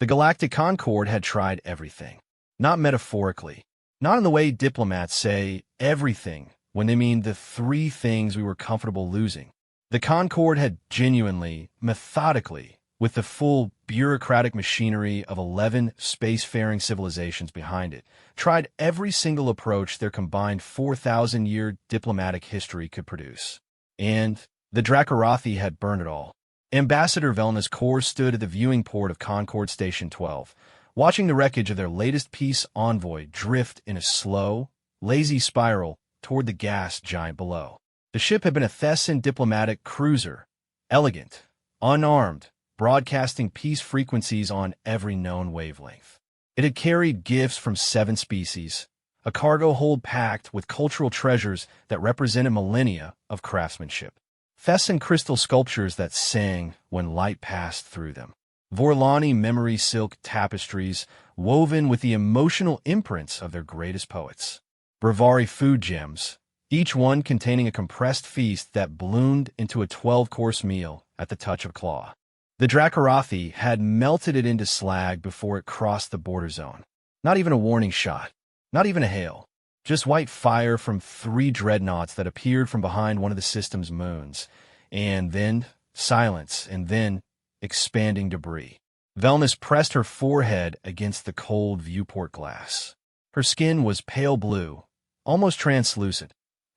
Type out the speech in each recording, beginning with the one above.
The Galactic Concord had tried everything. Not metaphorically. Not in the way diplomats say everything when they mean the three things we were comfortable losing. The Concord had genuinely, methodically, with the full bureaucratic machinery of 11 spacefaring civilizations behind it, tried every single approach their combined 4,000-year diplomatic history could produce. And the Dracorathi had burned it all. Ambassador Velna's corps stood at the viewing port of Concord Station 12, watching the wreckage of their latest peace envoy drift in a slow, lazy spiral toward the gas giant below. The ship had been a Thessan diplomatic cruiser, elegant, unarmed, broadcasting peace frequencies on every known wavelength. It had carried gifts from 7 species, a cargo hold packed with cultural treasures that represented millennia of craftsmanship. Thessan crystal sculptures that sang when light passed through them. Vorlani memory silk tapestries woven with the emotional imprints of their greatest poets. Bravari food gems, each one containing a compressed feast that bloomed into a 12-course meal at the touch of claw. The Dracorathi had melted it into slag before it crossed the border zone. Not even a warning shot. Not even a hail. Just white fire from 3 dreadnoughts that appeared from behind one of the system's moons. And then silence, and then expanding debris. Velnus pressed her forehead against the cold viewport glass. Her skin was pale blue, almost translucent,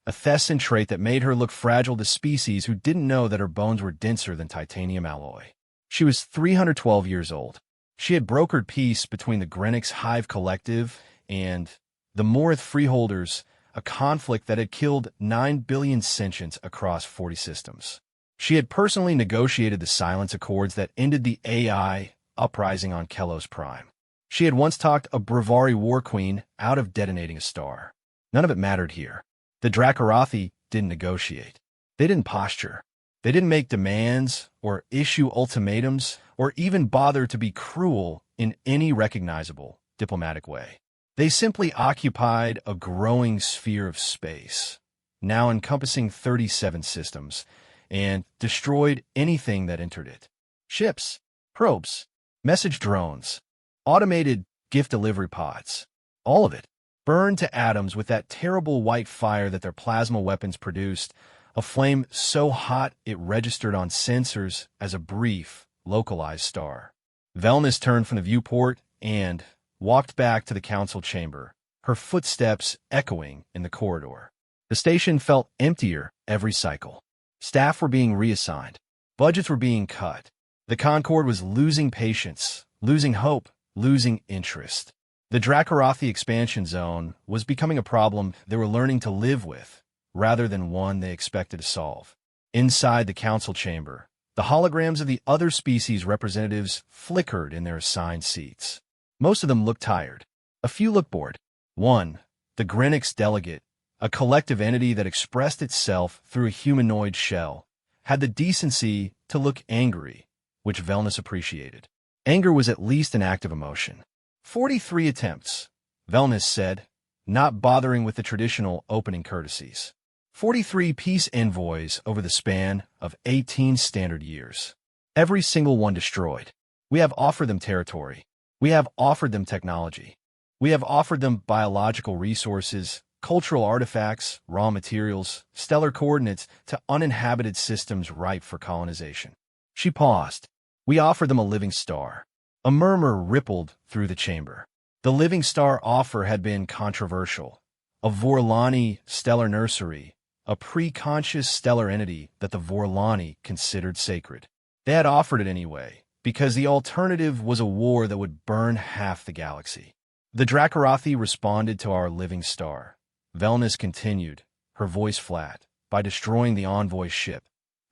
a Thessan trait that made her look fragile to species who didn't know that her bones were denser than titanium alloy. She was 312 years old. She had brokered peace between the Greenwich Hive Collective and the Morith Freeholders, a conflict that had killed 9 billion sentients across 40 systems. She had personally negotiated the silence accords that ended the AI uprising on Kelos Prime. She had once talked a Bravari war queen out of detonating a star. None of it mattered here. The Dracorathi didn't negotiate. They didn't posture. They didn't make demands or issue ultimatums or even bother to be cruel in any recognizable diplomatic way. They simply occupied a growing sphere of space, now encompassing 37 systems, and destroyed anything that entered it. Ships, probes, message drones, automated gift delivery pods, all of it burned to atoms with that terrible white fire that their plasma weapons produced, a flame so hot it registered on sensors as a brief, localized star. Velnus turned from the viewport and walked back to the council chamber, her footsteps echoing in the corridor. The station felt emptier every cycle. Staff were being reassigned. Budgets were being cut. The Concord was losing patience, losing hope, losing interest. The Dracorathi expansion zone was becoming a problem they were learning to live with, rather than one they expected to solve. Inside the council chamber, the holograms of the other species representatives flickered in their assigned seats. Most of them looked tired. A few looked bored. One, the Greenwich delegate, a collective entity that expressed itself through a humanoid shell, had the decency to look angry, which Velnus appreciated. Anger was at least an active emotion. 43 attempts, Velnus said, not bothering with the traditional opening courtesies. 43 peace envoys over the span of 18 standard years. Every single one destroyed. We have offered them territory. We have offered them technology. We have offered them biological resources, cultural artifacts, raw materials, stellar coordinates to uninhabited systems ripe for colonization. She paused. We offered them a living star. A murmur rippled through the chamber. The living star offer had been controversial. A Vorlani stellar nursery, a pre-conscious stellar entity that the Vorlani considered sacred. They had offered it anyway, because the alternative was a war that would burn half the galaxy. The Dracorathi responded to our living star. Velnus continued, her voice flat, by destroying the envoy ship.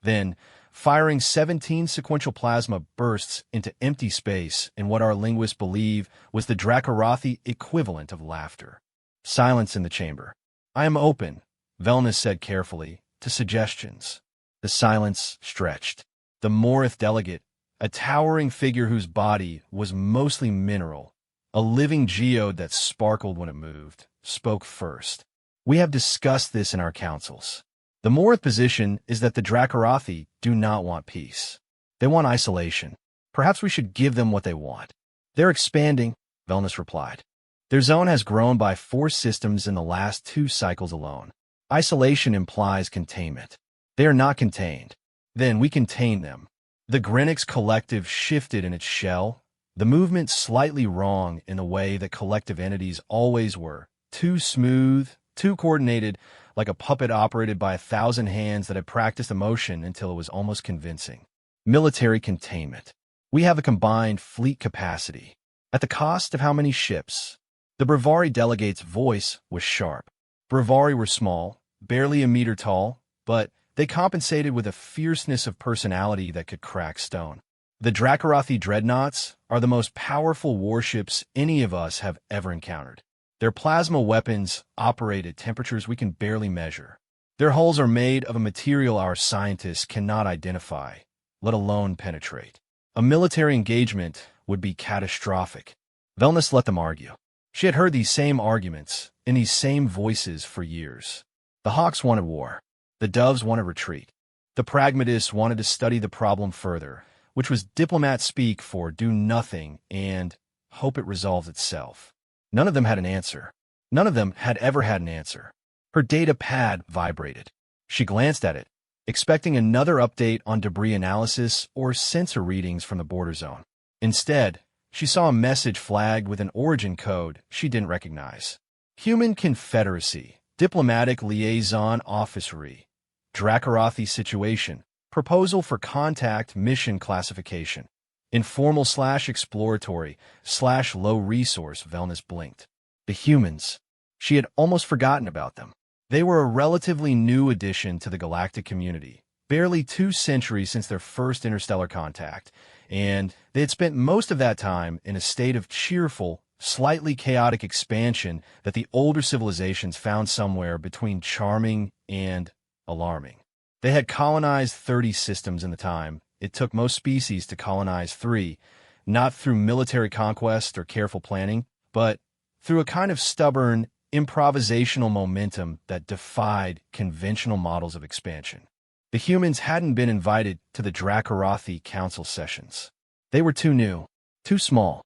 Then, firing 17 sequential plasma bursts into empty space in what our linguists believe was the Dracorathi equivalent of laughter. Silence in the chamber. I am open, Velnus said carefully, to suggestions. The silence stretched. The Morith delegate, a towering figure whose body was mostly mineral, a living geode that sparkled when it moved, spoke first. We have discussed this in our councils. The Morith position is that the Dracorathi do not want peace. They want isolation. Perhaps we should give them what they want. They're expanding, Velnus replied. Their zone has grown by 4 systems in the last 2 cycles alone. Isolation implies containment. They are not contained. Then we contain them. The Greenwich collective shifted in its shell, the movement slightly wrong in the way that collective entities always were, too smooth, too coordinated, like a puppet operated by 1,000 hands that had practiced emotion until it was almost convincing. Military containment. We have a combined fleet capacity. At the cost of how many ships? The Brevari delegate's voice was sharp. Brevari were small, barely a meter tall, but they compensated with a fierceness of personality that could crack stone. The Dracarothi dreadnoughts are the most powerful warships any of us have ever encountered. Their plasma weapons operate at temperatures we can barely measure. Their hulls are made of a material our scientists cannot identify, let alone penetrate. A military engagement would be catastrophic. Velnus let them argue. She had heard these same arguments in these same voices for years. The Hawks wanted war. The Doves wanted retreat. The Pragmatists wanted to study the problem further, which was diplomat speak for do nothing and hope it resolves itself. None of them had an answer. None of them had ever had an answer. Her data pad vibrated. She glanced at it, expecting another update on debris analysis or sensor readings from the border zone. Instead, she saw a message flagged with an origin code she didn't recognize. Human Confederacy, Diplomatic Liaison Officery, Dracarothi Situation, Proposal for Contact Mission Classification. Informal/exploratory/low resource, Velnus blinked. The humans. She had almost forgotten about them. They were a relatively new addition to the galactic community, barely 2 centuries since their first interstellar contact, and they had spent most of that time in a state of cheerful, slightly chaotic expansion that the older civilizations found somewhere between charming and alarming. They had colonized 30 systems in the time it took most species to colonize 3, not through military conquest or careful planning, but through a kind of stubborn, improvisational momentum that defied conventional models of expansion. The humans hadn't been invited to the Dracarothi council sessions. They were too new, too small,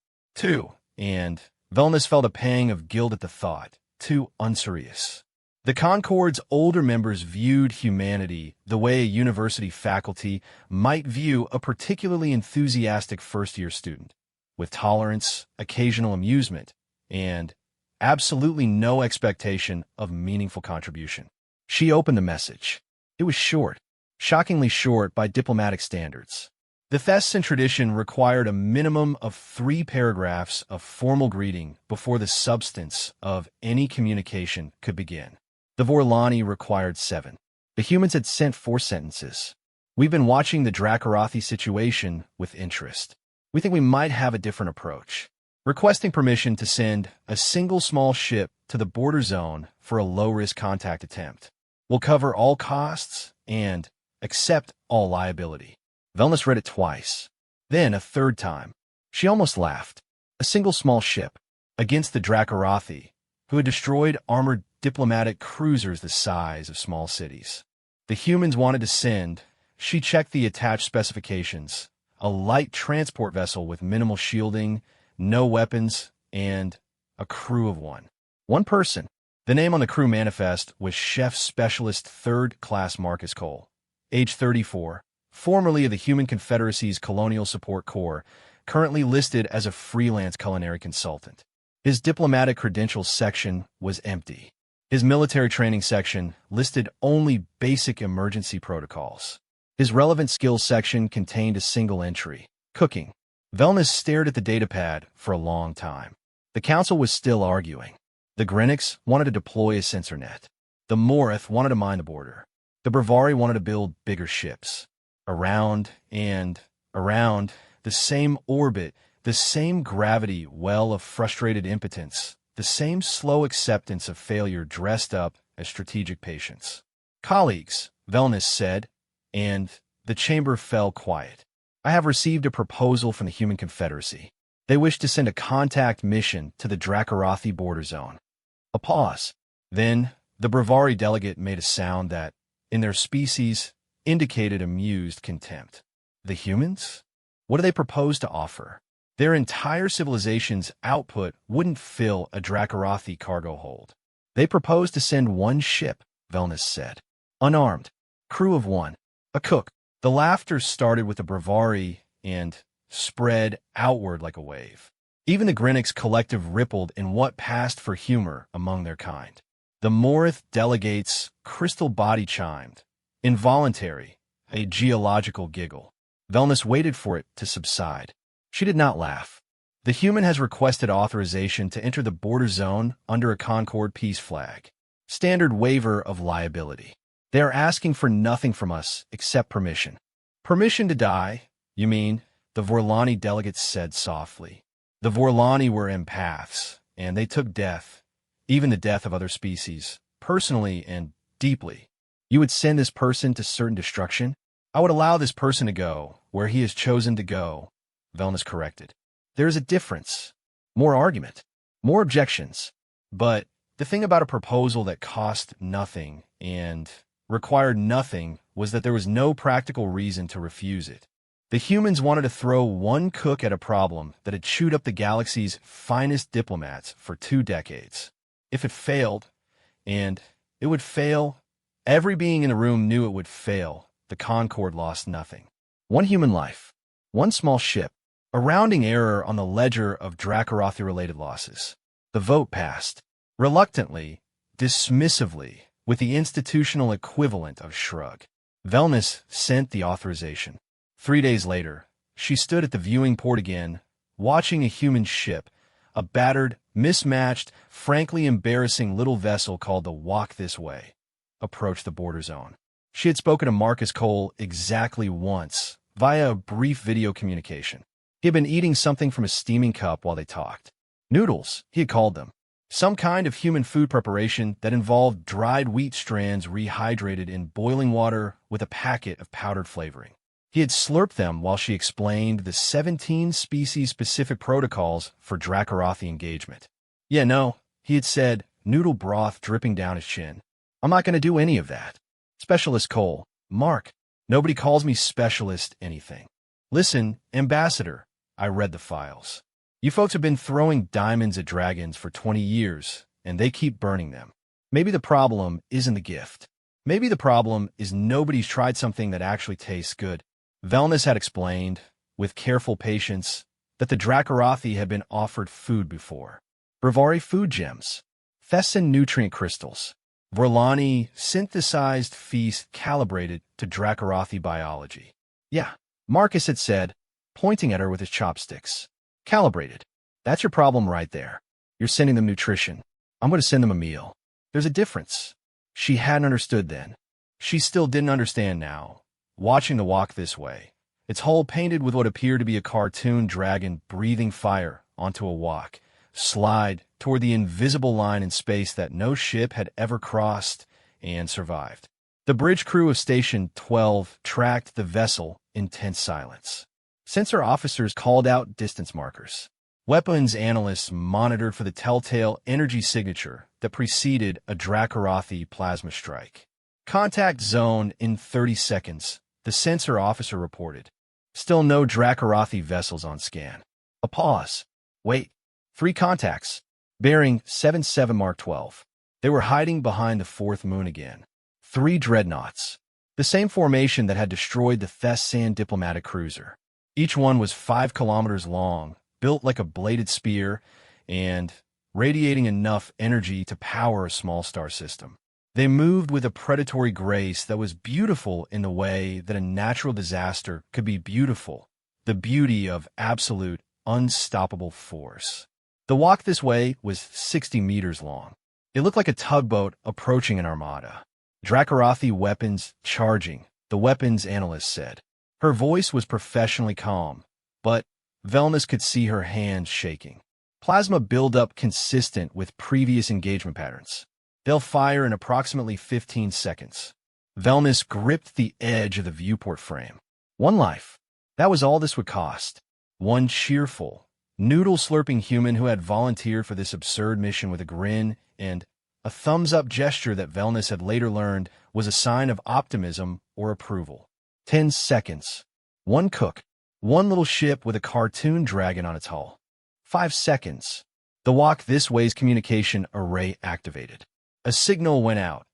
and Velnus felt a pang of guilt at the thought, too unserious. The Concord's older members viewed humanity the way a university faculty might view a particularly enthusiastic first-year student, with tolerance, occasional amusement, and absolutely no expectation of meaningful contribution. She opened the message. It was short, shockingly short by diplomatic standards. The Thesan tradition required a minimum of 3 paragraphs of formal greeting before the substance of any communication could begin. The Vorlani required 7. The humans had sent 4 sentences. We've been watching the Dracarothi situation with interest. We think we might have a different approach. Requesting permission to send a single small ship to the border zone for a low-risk contact attempt. We'll cover all costs and accept all liability. Velnus read it twice. Then a third time. She almost laughed. A single small ship against the Dracarothi, who had destroyed armored diplomatic cruisers the size of small cities. The humans wanted to send, she checked the attached specifications, a light transport vessel with minimal shielding, no weapons, and a crew of 1. 1 person. The name on the crew manifest was Chef Specialist 3rd Class Marcus Cole, age 34, formerly of the Human Confederacy's Colonial Support Corps, currently listed as a freelance culinary consultant. His diplomatic credentials section was empty. His military training section listed only basic emergency protocols. His relevant skills section contained a single entry, cooking. Velnus stared at the datapad for a long time. The council was still arguing. The Greenwich wanted to deploy a sensor net. The Morith wanted to mine the border. The Brevari wanted to build bigger ships. Around and around, the same orbit, the same gravity well of frustrated impotence, the same slow acceptance of failure dressed up as strategic patience. Colleagues, Velnus said, and the chamber fell quiet. I have received a proposal from the Human Confederacy. They wish to send a contact mission to the Dracarothi border zone. A pause. Then, the Brevari delegate made a sound that, in their species, indicated amused contempt. The humans? What do they propose to offer? Their entire civilization's output wouldn't fill a Dracorathi cargo hold. They proposed to send one ship, Velnus said. Unarmed. Crew of one. A cook. The laughter started with a breviary and spread outward like a wave. Even the Grinnick's collective rippled in what passed for humor among their kind. The Morith delegates' crystal body chimed. Involuntary, a geological giggle. Velnus waited for it to subside. She did not laugh. The human has requested authorization to enter the border zone under a Concord peace flag. Standard waiver of liability. They are asking for nothing from us except permission. Permission to die, you mean? The Vorlani delegates said softly. The Vorlani were empaths, and they took death, even the death of other species, personally and deeply. You would send this person to certain destruction? I would allow this person to go where he has chosen to go, Velnus corrected. There is a difference. More argument. More objections. But the thing about a proposal that cost nothing and required nothing was that there was no practical reason to refuse it. The humans wanted to throw one cook at a problem that had chewed up the galaxy's finest diplomats for 2 decades. If it failed, and it would fail, every being in the room knew it would fail, the Concord lost nothing. One human life. One small ship. A rounding error on the ledger of Dracorathi-related losses. The vote passed. Reluctantly, dismissively, with the institutional equivalent of shrug. Velnus sent the authorization. 3 days later, she stood at the viewing port again, watching a human ship, a battered, mismatched, frankly embarrassing little vessel called the Walk This Way, approach the border zone. She had spoken to Marcus Cole exactly once, via a brief video communication. He had been eating something from a steaming cup while they talked. Noodles, he had called them. Some kind of human food preparation that involved dried wheat strands rehydrated in boiling water with a packet of powdered flavoring. He had slurped them while she explained the 17 species-specific protocols for Dracorathi engagement. Yeah, no, he had said, noodle broth dripping down his chin. I'm not going to do any of that. Specialist Cole. Mark. Nobody calls me specialist anything. Listen, Ambassador. I read the files. You folks have been throwing diamonds at dragons for 20 years, and they keep burning them. Maybe the problem isn't the gift. Maybe the problem is nobody's tried something that actually tastes good. Velnus had explained, with careful patience, that the Dracorathi had been offered food before. Brevari food gems. Thessan nutrient crystals. Vorlani synthesized feast calibrated to Dracorathi biology. Yeah, Marcus had said, pointing at her with his chopsticks. Calibrated. That's your problem right there. You're sending them nutrition. I'm going to send them a meal. There's a difference. She hadn't understood then. She still didn't understand now. Watching the Walk This Way. Its hull painted with what appeared to be a cartoon dragon breathing fire onto a walk, slide toward the invisible line in space that no ship had ever crossed and survived. The bridge crew of Station 12 tracked the vessel in tense silence. Sensor officers called out distance markers. Weapons analysts monitored for the telltale energy signature that preceded a Dracorathi plasma strike. Contact zone in 30 seconds, the sensor officer reported. Still no Dracorathi vessels on scan. A pause. Wait. 3 contacts. Bearing 77 Mark 12. They were hiding behind the 4th moon again. 3 dreadnoughts. The same formation that had destroyed the Thessan diplomatic cruiser. Each one was 5 kilometers long, built like a bladed spear, and radiating enough energy to power a small star system. They moved with a predatory grace that was beautiful in the way that a natural disaster could be beautiful, the beauty of absolute, unstoppable force. The Walk This Way was 60 meters long. It looked like a tugboat approaching an armada. Dracorathi weapons charging, the weapons analyst said. Her voice was professionally calm, but Velnus could see her hands shaking. Plasma buildup consistent with previous engagement patterns. They'll fire in approximately 15 seconds. Velnus gripped the edge of the viewport frame. 1 life. That was all this would cost. 1 cheerful, noodle-slurping human who had volunteered for this absurd mission with a grin and a thumbs-up gesture that Velnus had later learned was a sign of optimism or approval. 10 seconds. 1 cook. One little ship with a cartoon dragon on its hull. 5 seconds. The walk this way's communication array activated. A signal went out.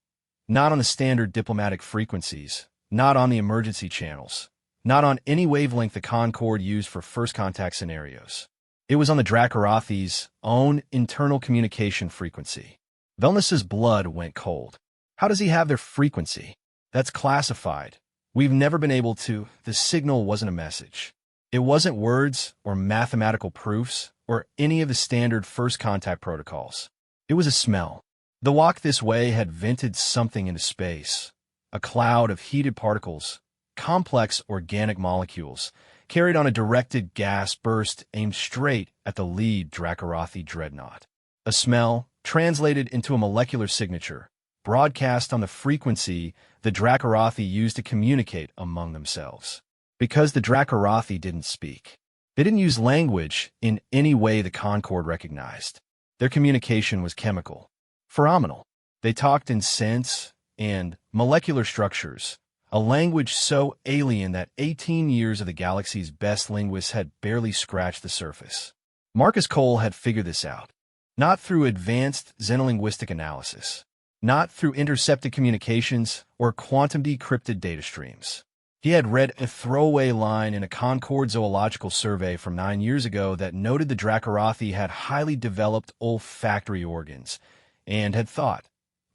Not on the standard diplomatic frequencies, not on the emergency channels, not on any wavelength the Concorde used for first contact scenarios. It was on the Dracarathi's own internal communication frequency. Velnus's blood went cold. How does he have their frequency? That's classified. We've never been able to. The signal wasn't a message. It wasn't words or mathematical proofs or any of the standard first contact protocols. It was a smell. The walk this way had vented something into space. A cloud of heated particles, complex organic molecules, carried on a directed gas burst aimed straight at the lead Dracarathi dreadnought. A smell translated into a molecular signature, broadcast on the frequency the Dracarathi used to communicate among themselves. Because the Dracarathi didn't speak. They didn't use language in any way the Concorde recognized. Their communication was chemical. Phenomenal. They talked in sense and molecular structures, a language so alien that 18 years of the galaxy's best linguists had barely scratched the surface. Marcus Cole had figured this out. Not through advanced xenolinguistic analysis, not through intercepted communications or quantum decrypted data streams. He had read a throwaway line in a Concorde zoological survey from 9 years ago that noted the Dracarathi had highly developed olfactory organs, and had thought,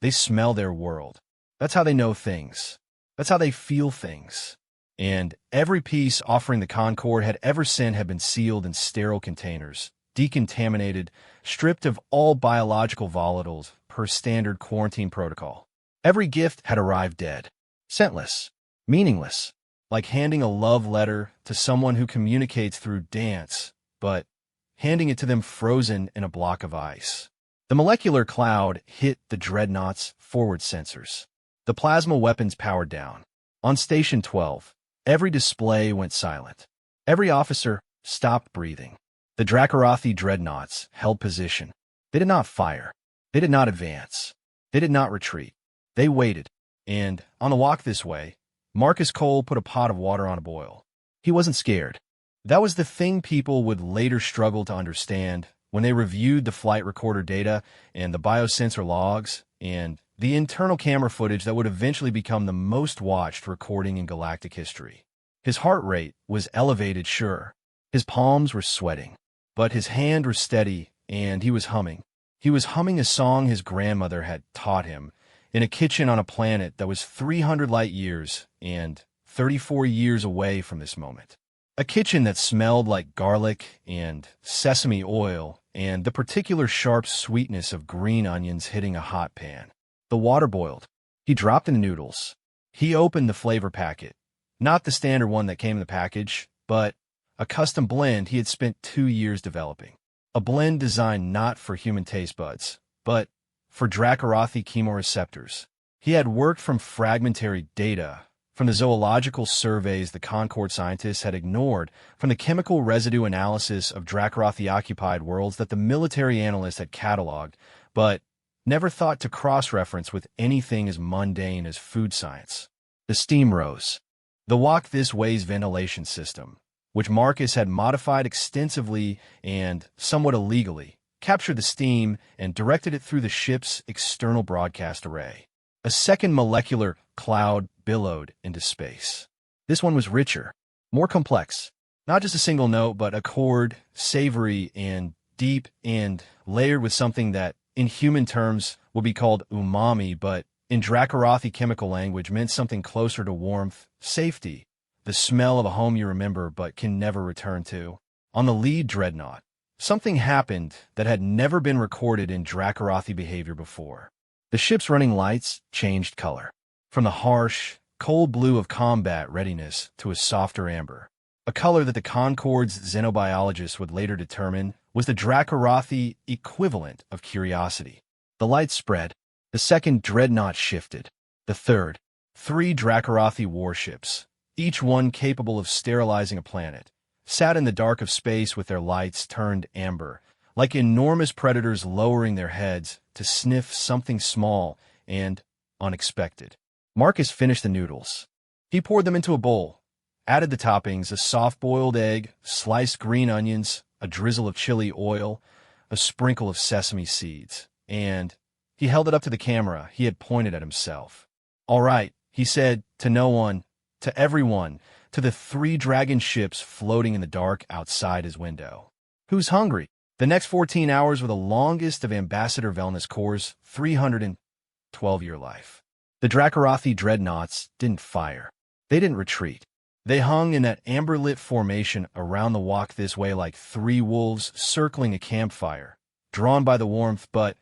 they smell their world. That's how they know things. That's how they feel things. And every piece offering the Concorde had ever sent had been sealed in sterile containers, decontaminated, stripped of all biological volatiles per standard quarantine protocol. Every gift had arrived dead, scentless, meaningless, like handing a love letter to someone who communicates through dance, but handing it to them frozen in a block of ice. The molecular cloud hit the dreadnought's forward sensors. The plasma weapons powered down. On Station 12, every display went silent. Every officer stopped breathing. The Dracarathi dreadnoughts held position. They did not fire. They did not advance. They did not retreat. They waited. And, on the walk this way, Marcus Cole put a pot of water on a boil. He wasn't scared. That was the thing people would later struggle to understand when they reviewed the flight recorder data and the biosensor logs and the internal camera footage that would eventually become the most watched recording in galactic history. His heart rate was elevated, sure. His palms were sweating. But his hand was steady, and he was humming. He was humming a song his grandmother had taught him in a kitchen on a planet that was 300 light years and 34 years away from this moment. A kitchen that smelled like garlic and sesame oil and the particular sharp sweetness of green onions hitting a hot pan. The water boiled. He dropped in the noodles. He opened the flavor packet. Not the standard one that came in the package, but a custom blend he had spent 2 years developing. A blend designed not for human taste buds, but for Dracarathi chemoreceptors. He had worked from fragmentary data, from the zoological surveys the Concorde scientists had ignored, from the chemical residue analysis of Dracarathi-occupied worlds that the military analysts had cataloged, but never thought to cross-reference with anything as mundane as food science. The steam rose. The walk this way's ventilation system, which Marcus had modified extensively and somewhat illegally, captured the steam and directed it through the ship's external broadcast array. A second molecular cloud billowed into space. This one was richer, more complex. Not just a single note, but a chord, savory and deep and layered with something that, in human terms, would be called umami, but in Dracarathi chemical language meant something closer to warmth, safety, the smell of a home you remember but can never return to. On the lead dreadnought, something happened that had never been recorded in Dracarathi behavior before. The ship's running lights changed color, from the harsh, cold blue of combat readiness to a softer amber, a color that the Concorde's xenobiologists would later determine was the Dracarathi equivalent of curiosity. The lights spread. The second dreadnought shifted. The third. 3 Dracarathi warships, each one capable of sterilizing a planet, sat in the dark of space with their lights turned amber, like enormous predators lowering their heads to sniff something small and unexpected. Marcus finished the noodles. He poured them into a bowl, added the toppings: a soft-boiled egg, sliced green onions, a drizzle of chili oil, a sprinkle of sesame seeds, and he held it up to the camera he had pointed at himself. "All right," he said, to no one, to everyone, to the 3 dragon ships floating in the dark outside his window. "Who's hungry?" The next 14 hours were the longest of Ambassador Velna's Corps' 312-year life. The Dracarothi dreadnoughts didn't fire. They didn't retreat. They hung in that amber-lit formation around the walk this way like 3 wolves circling a campfire, drawn by the warmth but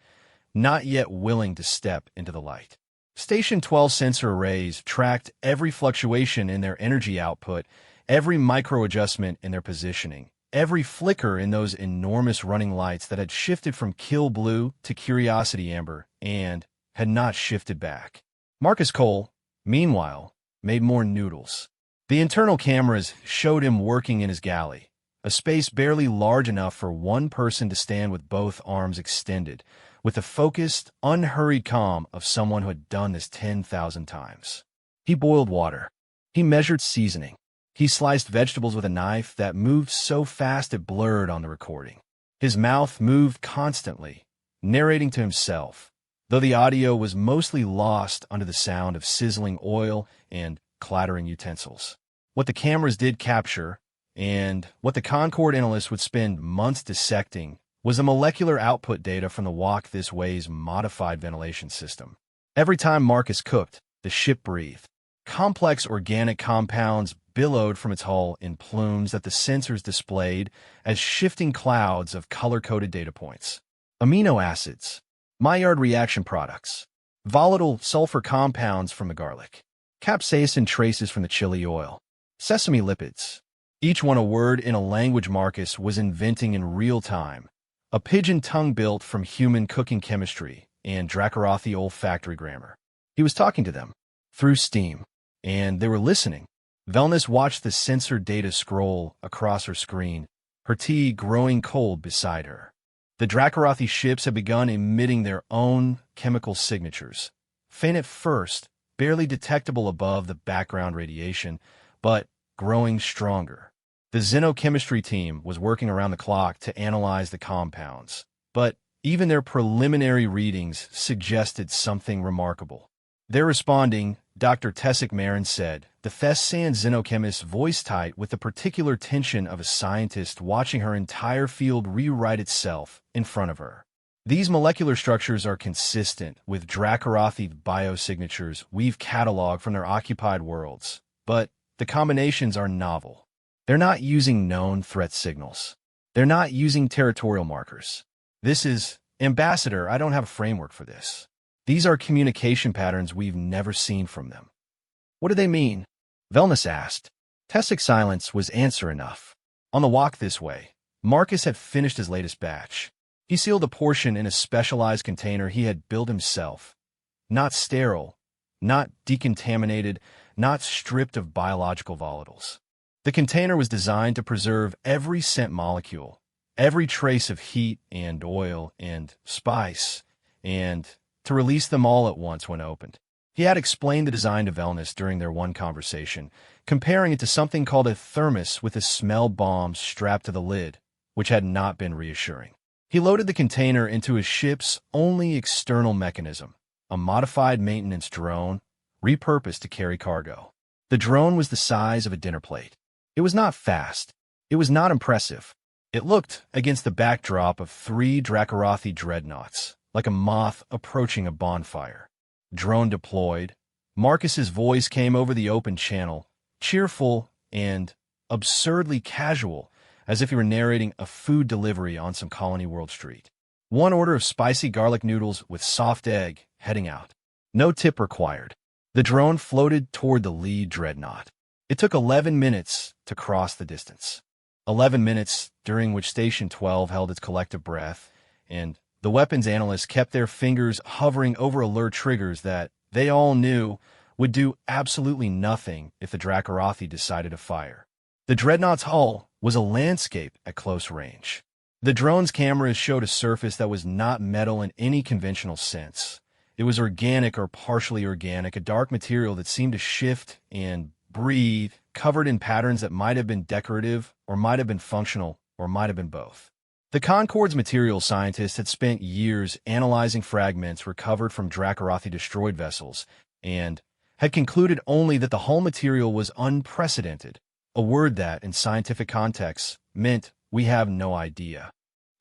not yet willing to step into the light. Station 12 sensor arrays tracked every fluctuation in their energy output, every micro-adjustment in their positioning, every flicker in those enormous running lights that had shifted from Kill Blue to Curiosity Amber and had not shifted back. Marcus Cole, meanwhile, made more noodles. The internal cameras showed him working in his galley, a space barely large enough for one person to stand with both arms extended, with the focused, unhurried calm of someone who had done this 10,000 times. He boiled water. He measured seasoning. He sliced vegetables with a knife that moved so fast it blurred on the recording. His mouth moved constantly, narrating to himself, though the audio was mostly lost under the sound of sizzling oil and clattering utensils. What the cameras did capture, and what the Concorde analysts would spend months dissecting, was the molecular output data from the Walk This Way's modified ventilation system. Every time Marcus cooked, the ship breathed. Complex organic compounds billowed from its hull in plumes that the sensors displayed as shifting clouds of color-coded data points. Amino acids, Maillard reaction products, volatile sulfur compounds from the garlic, capsaicin traces from the chili oil, sesame lipids, each one a word in a language Marcus was inventing in real time, a pigeon tongue built from human cooking chemistry and Dracarothi olfactory grammar. He was talking to them through steam, and they were listening. Velnus watched the sensor data scroll across her screen, her tea growing cold beside her. The Dracarothi ships had begun emitting their own chemical signatures, faint at first, barely detectable above the background radiation, but growing stronger. The xenochemistry team was working around the clock to analyze the compounds, but even their preliminary readings suggested something remarkable. "They're responding," Dr. Tessic Marin said, the Thessan xenochemist voice tight with the particular tension of a scientist watching her entire field rewrite itself in front of her. "These molecular structures are consistent with Dracarothi biosignatures we've cataloged from their occupied worlds, but the combinations are novel. They're not using known threat signals. They're not using territorial markers. This is, Ambassador, I don't have a framework for this. These are communication patterns we've never seen from them." "What do they mean?" Velnus asked. Tessic's silence was answer enough. On the Walk This Way, Marcus had finished his latest batch. He sealed a portion in a specialized container he had built himself. Not sterile, not decontaminated, not stripped of biological volatiles. The container was designed to preserve every scent molecule, every trace of heat and oil and spice, and to release them all at once when opened. He had explained the design to Velnus during their one conversation, comparing it to something called a thermos with a smell bomb strapped to the lid, which had not been reassuring. He loaded the container into his ship's only external mechanism, a modified maintenance drone, repurposed to carry cargo. The drone was the size of a dinner plate. It was not fast. It was not impressive. It looked, against the backdrop of 3 Dracarothi dreadnoughts, like a moth approaching a bonfire. Drone deployed. Marcus's voice came over the open channel, cheerful and absurdly casual, as if he were narrating a food delivery on some Colony World street. "1 order of spicy garlic noodles with soft egg, heading out. No tip required." The drone floated toward the lead dreadnought. It took 11 minutes to cross the distance. 11 minutes during which Station 12 held its collective breath, and the weapons analysts kept their fingers hovering over alert triggers that, they all knew, would do absolutely nothing if the Dracarothi decided to fire. The dreadnought's hull was a landscape at close range. The drone's cameras showed a surface that was not metal in any conventional sense. It was organic or partially organic, a dark material that seemed to shift and breathe covered in patterns that might have been decorative or might have been functional or might have been both. The Concorde's materials scientists had spent years analyzing fragments recovered from Dracorathi-destroyed vessels and had concluded only that the hull material was unprecedented, a word that, in scientific contexts, meant we have no idea.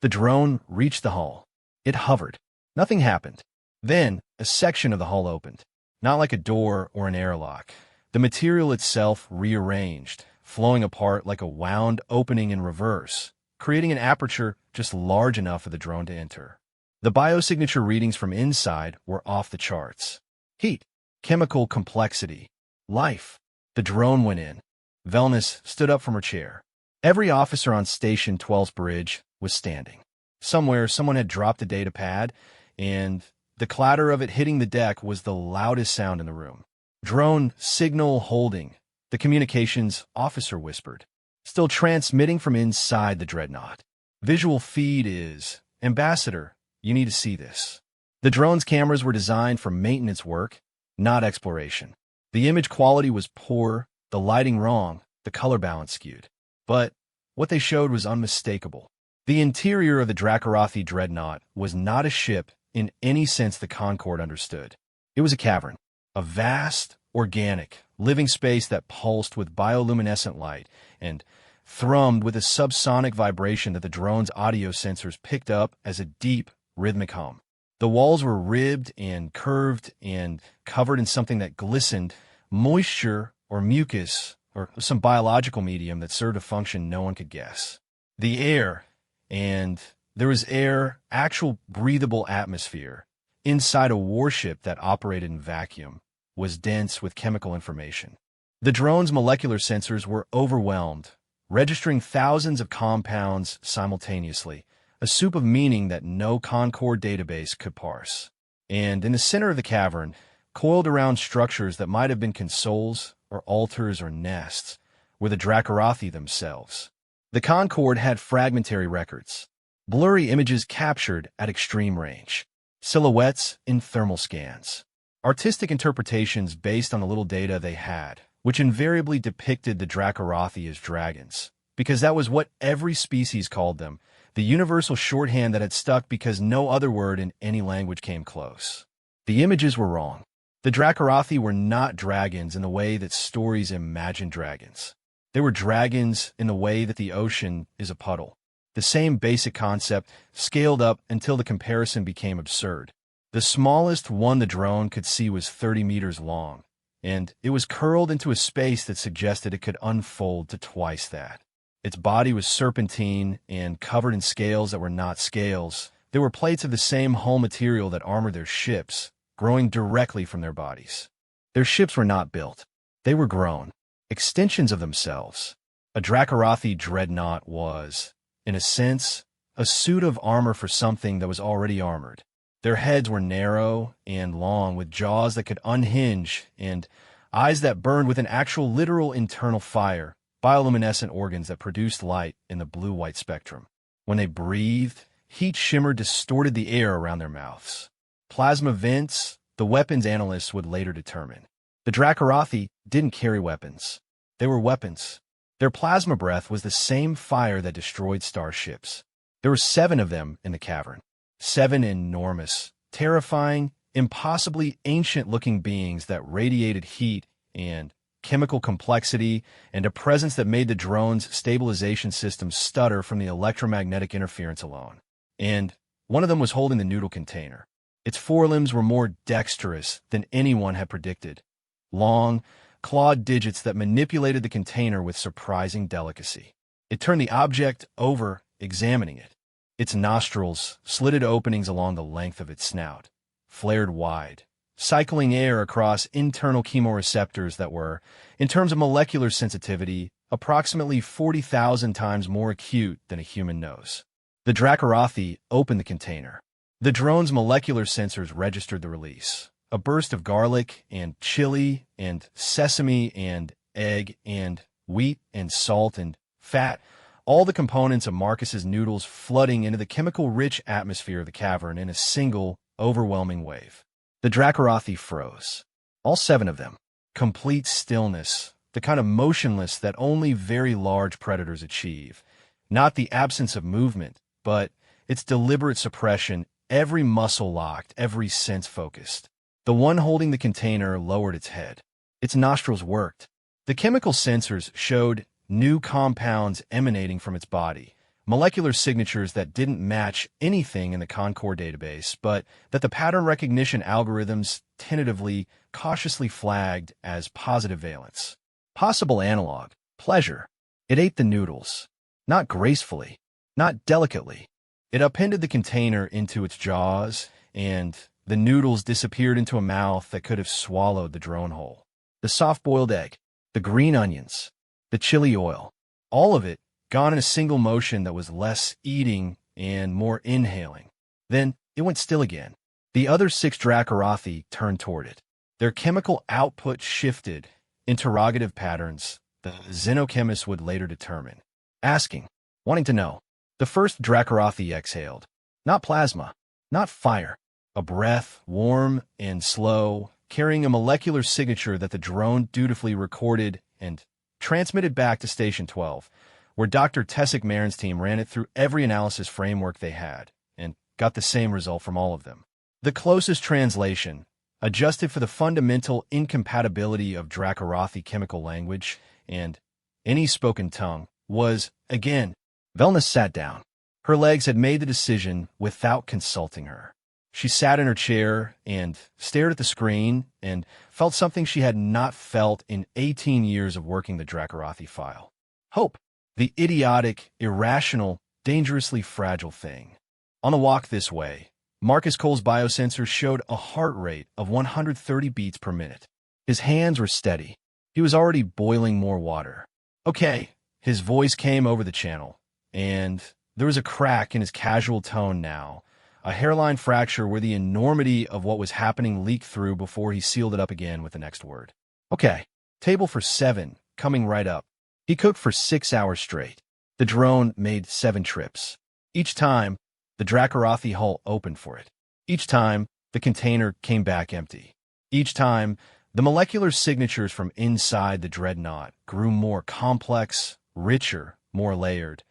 The drone reached the hull. It hovered. Nothing happened. Then, a section of the hull opened. Not like a door or an airlock. The material itself rearranged, flowing apart like a wound opening in reverse, creating an aperture just large enough for the drone to enter. The biosignature readings from inside were off the charts. Heat, chemical complexity, life. The drone went in. Velnus stood up from her chair. Every officer on Station 12's bridge was standing. Somewhere, someone had dropped a data pad, and the clatter of it hitting the deck was the loudest sound in the room. Drone signal holding, the communications officer whispered, still transmitting from inside the dreadnought. Visual feed is, Ambassador, you need to see this. The drone's cameras were designed for maintenance work, not exploration. The image quality was poor, the lighting wrong, the color balance skewed. But what they showed was unmistakable. The interior of the Dracorathi dreadnought was not a ship in any sense the Concorde understood. It was a cavern, a vast, organic, living space that pulsed with bioluminescent light and thrummed with a subsonic vibration that the drone's audio sensors picked up as a deep, rhythmic hum. The walls were ribbed and curved and covered in something that glistened, moisture or mucus or some biological medium that served a function no one could guess. The air, and there was air, actual breathable atmosphere, inside a warship that operated in vacuum, was dense with chemical information. The drone's molecular sensors were overwhelmed, registering thousands of compounds simultaneously, a soup of meaning that no Concorde database could parse. And in the center of the cavern, coiled around structures that might have been consoles or altars or nests, were the Dracorathi themselves. The Concorde had fragmentary records, blurry images captured at extreme range, silhouettes in thermal scans, artistic interpretations based on the little data they had, which invariably depicted the Dracorathi as dragons, because that was what every species called them, the universal shorthand that had stuck because no other word in any language came close. The images were wrong. The Dracorathi were not dragons in the way that stories imagine dragons. They were dragons in the way that the ocean is a puddle. The same basic concept, scaled up until the comparison became absurd. The smallest one the drone could see was 30 meters long, and it was curled into a space that suggested it could unfold to twice that. Its body was serpentine and covered in scales that were not scales. There were plates of the same hull material that armored their ships, growing directly from their bodies. Their ships were not built. They were grown, extensions of themselves. A Dracorathi dreadnought was, in a sense, a suit of armor for something that was already armored. Their heads were narrow and long, with jaws that could unhinge and eyes that burned with an actual literal internal fire, bioluminescent organs that produced light in the blue-white spectrum. When they breathed, heat shimmer distorted the air around their mouths. Plasma vents, the weapons analysts would later determine. The Dracorathi didn't carry weapons. They were weapons. Their plasma breath was the same fire that destroyed starships. There were 7 of them in the cavern. 7 enormous, terrifying, impossibly ancient-looking beings that radiated heat and chemical complexity and a presence that made the drone's stabilization system stutter from the electromagnetic interference alone. And one of them was holding the noodle container. Its forelimbs were more dexterous than anyone had predicted. Long, clawed digits that manipulated the container with surprising delicacy. It turned the object over, examining it. Its nostrils, slitted openings along the length of its snout, flared wide, cycling air across internal chemoreceptors that were, in terms of molecular sensitivity, approximately 40,000 times more acute than a human nose. The Dracorathi opened the container. The drone's molecular sensors registered the release. A burst of garlic and chili and sesame and egg and wheat and salt and fat, all the components of Marcus's noodles flooding into the chemical-rich atmosphere of the cavern in a single, overwhelming wave. The Dracorathi froze. All 7 of them. Complete stillness, the kind of motionless that only very large predators achieve. Not the absence of movement, but its deliberate suppression, every muscle locked, every sense focused. The one holding the container lowered its head. Its nostrils worked. The chemical sensors showed new compounds emanating from its body, molecular signatures that didn't match anything in the Concord database, but that the pattern recognition algorithms tentatively, cautiously flagged as positive valence. Possible analog, pleasure. It ate the noodles. Not gracefully, not delicately. It appended the container into its jaws, and the noodles disappeared into a mouth that could have swallowed the drone whole. The soft-boiled egg, the green onions, the chili oil, all of it gone in a single motion that was less eating and more inhaling. Then it went still again. The other 6 Dracarothi turned toward it. Their chemical output shifted, interrogative patterns the xenochemists would later determine. Asking, wanting to know. The first Dracarothi exhaled. Not plasma, not fire. A breath, warm and slow, carrying a molecular signature that the drone dutifully recorded and transmitted back to Station 12, where Dr. Tessic Marin's team ran it through every analysis framework they had, and got the same result from all of them. The closest translation, adjusted for the fundamental incompatibility of Dracarothi chemical language and any spoken tongue, was, again, Velna sat down. Her legs had made the decision without consulting her. She sat in her chair and stared at the screen and felt something she had not felt in 18 years of working the Dracarothi file. Hope. The idiotic, irrational, dangerously fragile thing. On the walk this way, Marcus Cole's biosensor showed a heart rate of 130 beats per minute. His hands were steady. He was already boiling more water. Okay, his voice came over the channel, and there was a crack in his casual tone now, a hairline fracture where the enormity of what was happening leaked through before he sealed it up again with the next word. Okay, table for 7, coming right up. He cooked for 6 hours straight. The drone made 7 trips. Each time, the Dracarothi hull opened for it. Each time, the container came back empty. Each time, the molecular signatures from inside the dreadnought grew more complex, richer, more layered.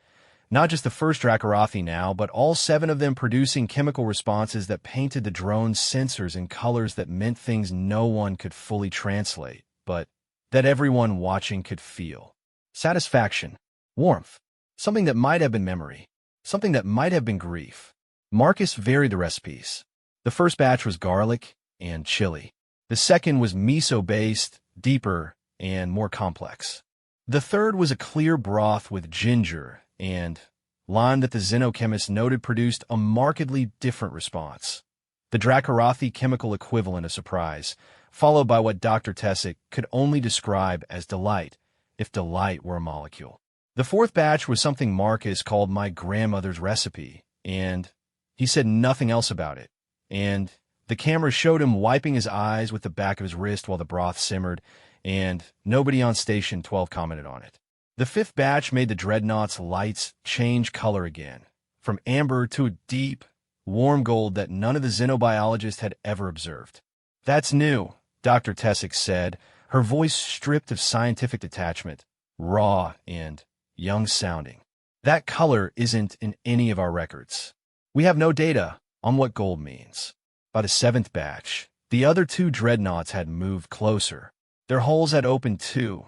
Not just the first Dracarothi now, but all 7 of them producing chemical responses that painted the drone's sensors in colors that meant things no one could fully translate, but that everyone watching could feel. Satisfaction, warmth, something that might have been memory, something that might have been grief. Marcus varied the recipes. The first batch was garlic and chili. The second was miso-based, deeper, and more complex. The third was a clear broth with ginger and lime that the xenochemists noted produced a markedly different response. The Dracarothi chemical equivalent of surprise, followed by what Dr. Tessic could only describe as delight, if delight were a molecule. The fourth batch was something Marcus called my grandmother's recipe, and he said nothing else about it. And the camera showed him wiping his eyes with the back of his wrist while the broth simmered, and nobody on Station 12 commented on it. The fifth batch made the dreadnought's lights change color again, from amber to a deep, warm gold that none of the xenobiologists had ever observed. That's new, Dr. Tessic said, her voice stripped of scientific detachment, raw and young-sounding. That color isn't in any of our records. We have no data on what gold means. By the seventh batch, the other 2 dreadnoughts had moved closer. Their hulls had opened too.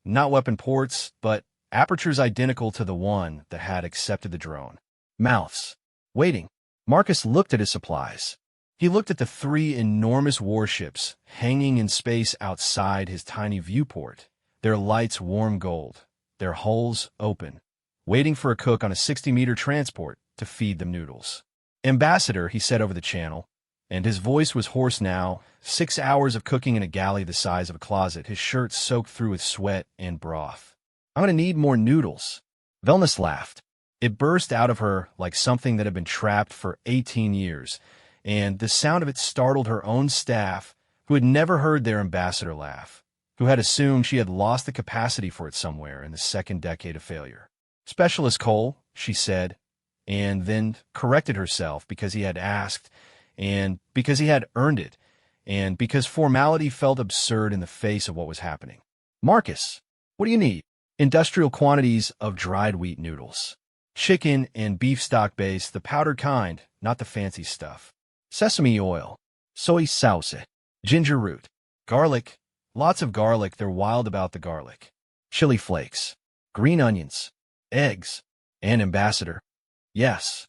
Not weapon ports, but apertures identical to the one that had accepted the drone. Mouths. Waiting. Marcus looked at his supplies. He looked at the 3 enormous warships hanging in space outside his tiny viewport, their lights warm gold, their hulls open, waiting for a cook on a 60-meter transport to feed them noodles. Ambassador, he said over the channel, and his voice was hoarse now, 6 hours of cooking in a galley the size of a closet, his shirt soaked through with sweat and broth. I'm going to need more noodles. Velnus laughed. It burst out of her like something that had been trapped for 18 years, and the sound of it startled her own staff, who had never heard their ambassador laugh, who had assumed she had lost the capacity for it somewhere in the second decade of failure. Specialist Cole, she said, and then corrected herself because he had asked, and because he had earned it, and because formality felt absurd in the face of what was happening. Marcus, what do you need? Industrial quantities of dried wheat noodles. Chicken and beef stock base, the powdered kind, not the fancy stuff. Sesame oil. Soy sauce. Ginger root. Garlic. Lots of garlic, they're wild about the garlic. Chili flakes. Green onions. Eggs. And ambassador. Yes.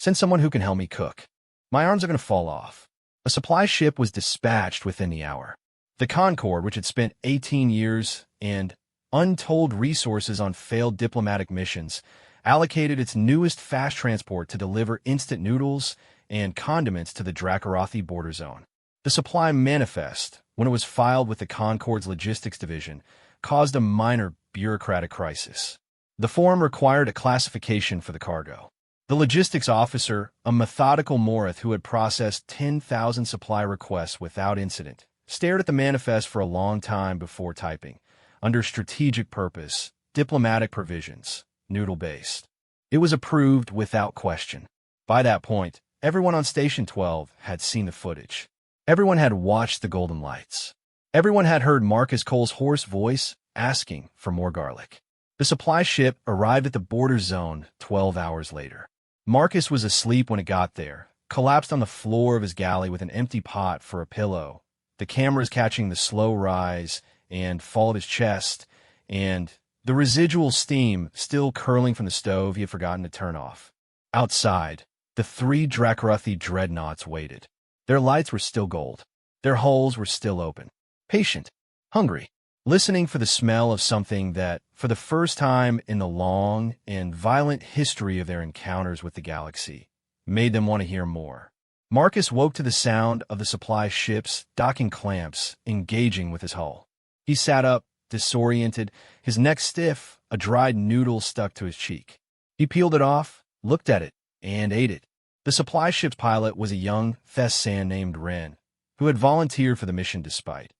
Send someone who can help me cook. My arms are going to fall off. A supply ship was dispatched within the hour. The Concorde, which had spent 18 years and untold resources on failed diplomatic missions, allocated its newest fast transport to deliver instant noodles and condiments to the Dracarothi border zone. The supply manifest, when it was filed with the Concorde's logistics division, caused a minor bureaucratic crisis. The form required a classification for the cargo. The logistics officer, a methodical Morith who had processed 10,000 supply requests without incident, stared at the manifest for a long time before typing, under strategic purpose, diplomatic provisions, noodle-based. It was approved without question. By that point, everyone on Station 12 had seen the footage. Everyone had watched the golden lights. Everyone had heard Marcus Cole's hoarse voice asking for more garlic. The supply ship arrived at the border zone 12 hours later. Marcus was asleep when it got there, collapsed on the floor of his galley with an empty pot for a pillow, the cameras catching the slow rise and fall of his chest, and the residual steam still curling from the stove he had forgotten to turn off. Outside, the 3 Dracarothi dreadnoughts waited. Their lights were still gold. Their hulls were still open. Patient, hungry, listening for the smell of something that, for the first time in the long and violent history of their encounters with the galaxy, made them want to hear more. Marcus woke to the sound of the supply ship's docking clamps engaging with his hull. He sat up, disoriented, his neck stiff, a dried noodle stuck to his cheek. He peeled it off, looked at it, and ate it. The supply ship's pilot was a young Thessan named Ren, who had volunteered for the mission despite,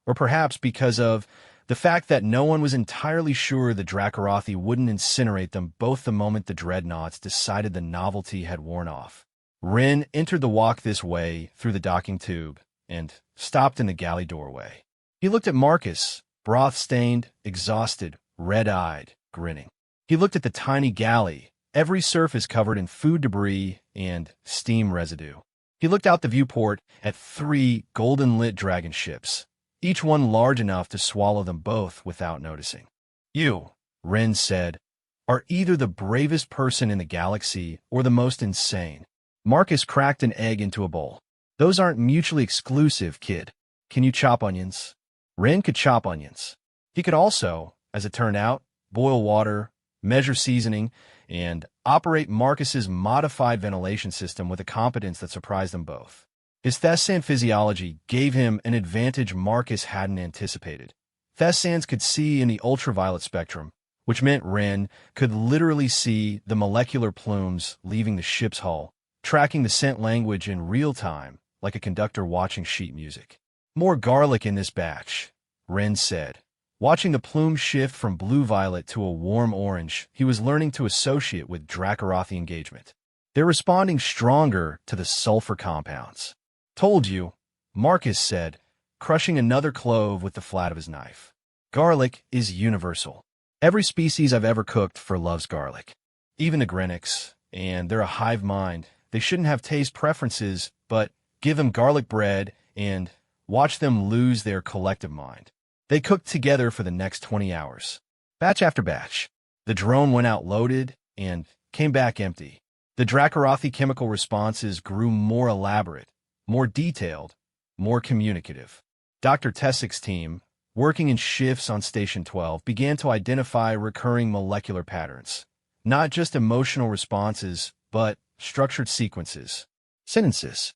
or perhaps because of, the fact that no one was entirely sure the Dracarothi wouldn't incinerate them both the moment the dreadnoughts decided the novelty had worn off. Ren entered the walk this way through the docking tube and stopped in the galley doorway. He looked at Marcus, broth-stained, exhausted, red-eyed, grinning. He looked at the tiny galley, every surface covered in food debris and steam residue. He looked out the viewport at 3 golden-lit dragon ships, each one large enough to swallow them both without noticing. You, Ren said, are either the bravest person in the galaxy or the most insane. Marcus cracked an egg into a bowl. Those aren't mutually exclusive, kid. Can you chop onions? Ren could chop onions. He could also, as it turned out, boil water, measure seasoning, and operate Marcus's modified ventilation system with a competence that surprised them both. His Thessan physiology gave him an advantage Marcus hadn't anticipated. Thessans could see in the ultraviolet spectrum, which meant Ren could literally see the molecular plumes leaving the ship's hull, tracking the scent language in real time, like a conductor watching sheet music. More garlic in this batch, Ren said. Watching the plume shift from blue-violet to a warm orange, he was learning to associate with Dracarothi engagement. They're responding stronger to the sulfur compounds. Told you, Marcus said, crushing another clove with the flat of his knife. Garlic is universal. Every species I've ever cooked for loves garlic. Even the Grenics, and they're a hive mind. They shouldn't have taste preferences, but give them garlic bread and watch them lose their collective mind. They cooked together for the next 20 hours. Batch after batch. The drone went out loaded and came back empty. The Dracarothi chemical responses grew more elaborate, more detailed, more communicative. Dr. Tessik's team, working in shifts on Station 12, began to identify recurring molecular patterns. Not just emotional responses, but structured sequences. Sentences.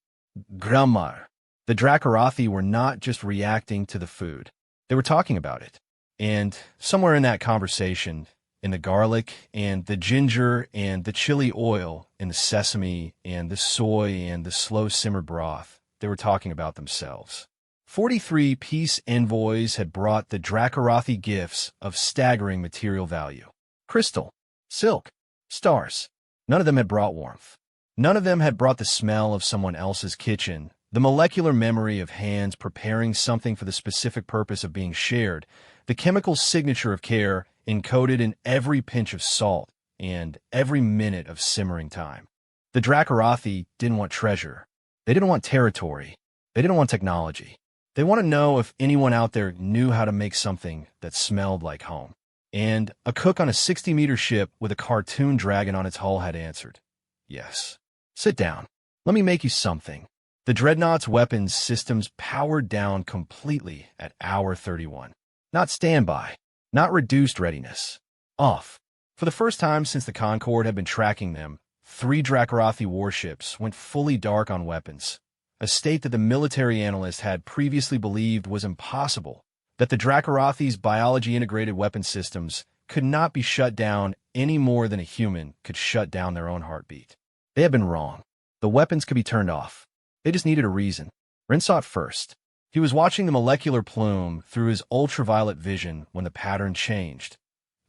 Grammar. The Dracarothi were not just reacting to the food. They were talking about it. And somewhere in that conversation, in the garlic and the ginger and the chili oil and the sesame and the soy and the slow simmered broth, they were talking about themselves. 43 peace envoys had brought the Dracarothi gifts of staggering material value. Crystal, silk, stars. None of them had brought warmth. None of them had brought the smell of someone else's kitchen, the molecular memory of hands preparing something for the specific purpose of being shared, the chemical signature of care encoded in every pinch of salt and every minute of simmering time. The Dracorathi didn't want treasure. They didn't want territory. They didn't want technology. They want to know if anyone out there knew how to make something that smelled like home. And a cook on a 60-meter ship with a cartoon dragon on its hull had answered, "Yes. Sit down. Let me make you something." The Dreadnought's weapons systems powered down completely at hour 31. Not standby. Not reduced readiness. Off. For the first time since the Concorde had been tracking them, 3 Dracorathi warships went fully dark on weapons, a state that the military analyst had previously believed was impossible, that the Dracorathi's biology-integrated weapon systems could not be shut down any more than a human could shut down their own heartbeat. They had been wrong. The weapons could be turned off. They just needed a reason. Ren saw it first. He was watching the molecular plume through his ultraviolet vision when the pattern changed,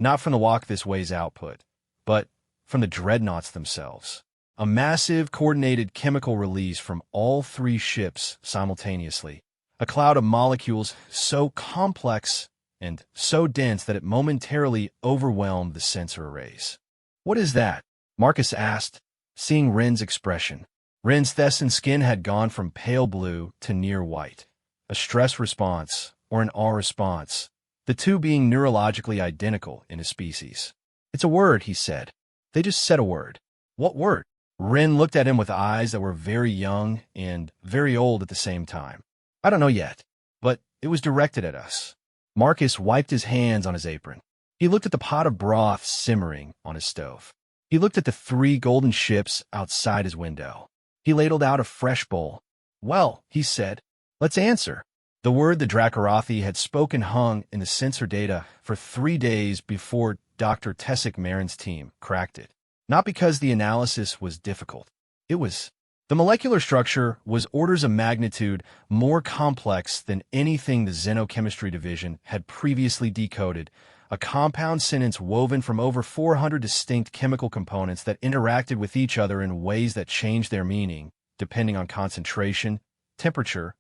not from the Walk This Way's output, but from the dreadnoughts themselves. A massive, coordinated chemical release from all 3 ships simultaneously. A cloud of molecules so complex and so dense that it momentarily overwhelmed the sensor arrays. "What is that?" Marcus asked, seeing Ren's expression. Ren's Thessan skin had gone from pale blue to near white. A stress response, or an awe response, the two being neurologically identical in his species. "It's a word," he said. "They just said a word." "What word?" Ren looked at him with eyes that were very young and very old at the same time. "I don't know yet, but it was directed at us." Marcus wiped his hands on his apron. He looked at the pot of broth simmering on his stove. He looked at the 3 golden ships outside his window. He ladled out a fresh bowl. "Well," he said, "let's answer." The word the Dracorathi had spoken hung in the sensor data for 3 days before Dr. Tessic Marin's team cracked it. Not because the analysis was difficult. It was. The molecular structure was orders of magnitude more complex than anything the Xenochemistry Division had previously decoded, a compound sentence woven from over 400 distinct chemical components that interacted with each other in ways that changed their meaning, depending on concentration, temperature,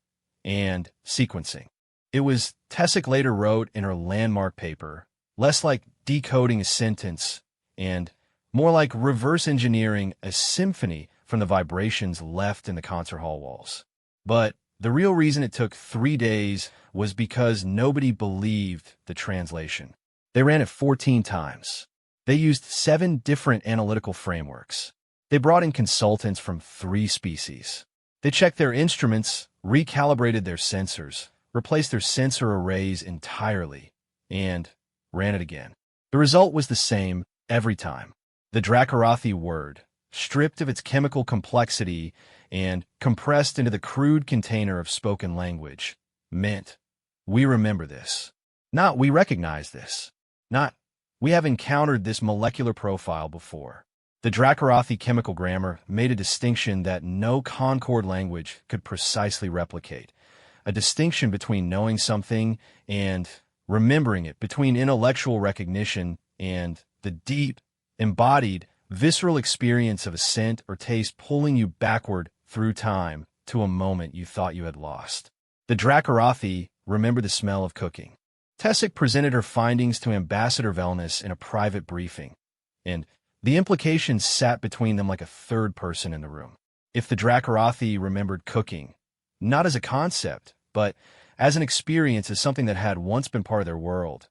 and sequencing. It was, Tessic later wrote in her landmark paper, less like decoding a sentence and more like reverse engineering a symphony from the vibrations left in the concert hall walls. But the real reason it took 3 days was because nobody believed the translation. They ran it 14 times. They used 7 different analytical frameworks. They brought in consultants from 3 species. They checked their instruments, recalibrated their sensors, replaced their sensor arrays entirely, and ran it again. The result was the same every time. The Dracorathi word, stripped of its chemical complexity and compressed into the crude container of spoken language, meant, "We remember this." Not, "We recognize this." Not, "We have encountered this molecular profile before." The Dracorathi chemical grammar made a distinction that no Concorde language could precisely replicate, a distinction between knowing something and remembering it, between intellectual recognition and the deep, embodied, visceral experience of a scent or taste pulling you backward through time to a moment you thought you had lost. The Dracorathi remember the smell of cooking. Tessic presented her findings to Ambassador Velnus in a private briefing, and the implications sat between them like a third person in the room. If the Dracorathi remembered cooking, not as a concept, but as an experience, as something that had once been part of their world,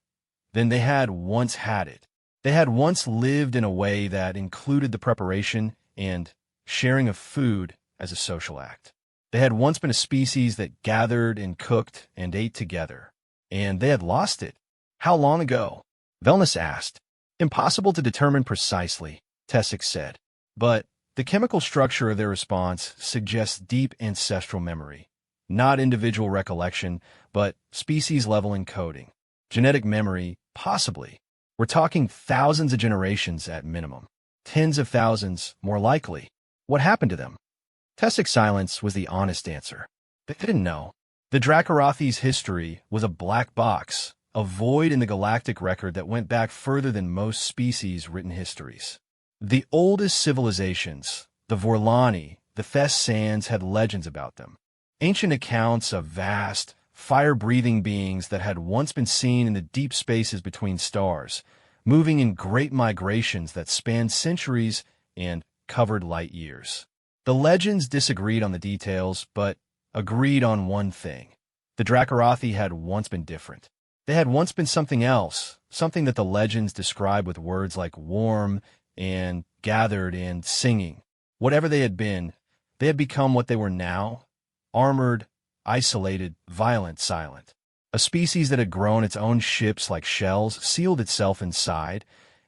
then they had once had it. They had once lived in a way that included the preparation and sharing of food as a social act. They had once been a species that gathered and cooked and ate together, and they had lost it. How long ago? Velnus asked. Impossible to determine precisely, Tessic said, but the chemical structure of their response suggests deep ancestral memory, not individual recollection, but species-level encoding. Genetic memory, possibly. We're talking thousands of generations at minimum. Tens of thousands, more likely. What happened to them? Tessic's silence was the honest answer. They didn't know. The Dracorathi's history was a black box, a void in the galactic record that went back further than most species' written histories. The oldest civilizations, the Vorlani, the Thess Sands, had legends about them. Ancient accounts of vast, fire-breathing beings that had once been seen in the deep spaces between stars, moving in great migrations that spanned centuries and covered light years. The legends disagreed on the details, but agreed on one thing. The Dracorathi had once been different. They had once been something else, something that the legends describe with words like warm and gathered and singing. Whatever they had been, they had become what they were now: armored, isolated, violent, silent. A species that had grown its own ships like shells, sealed itself inside,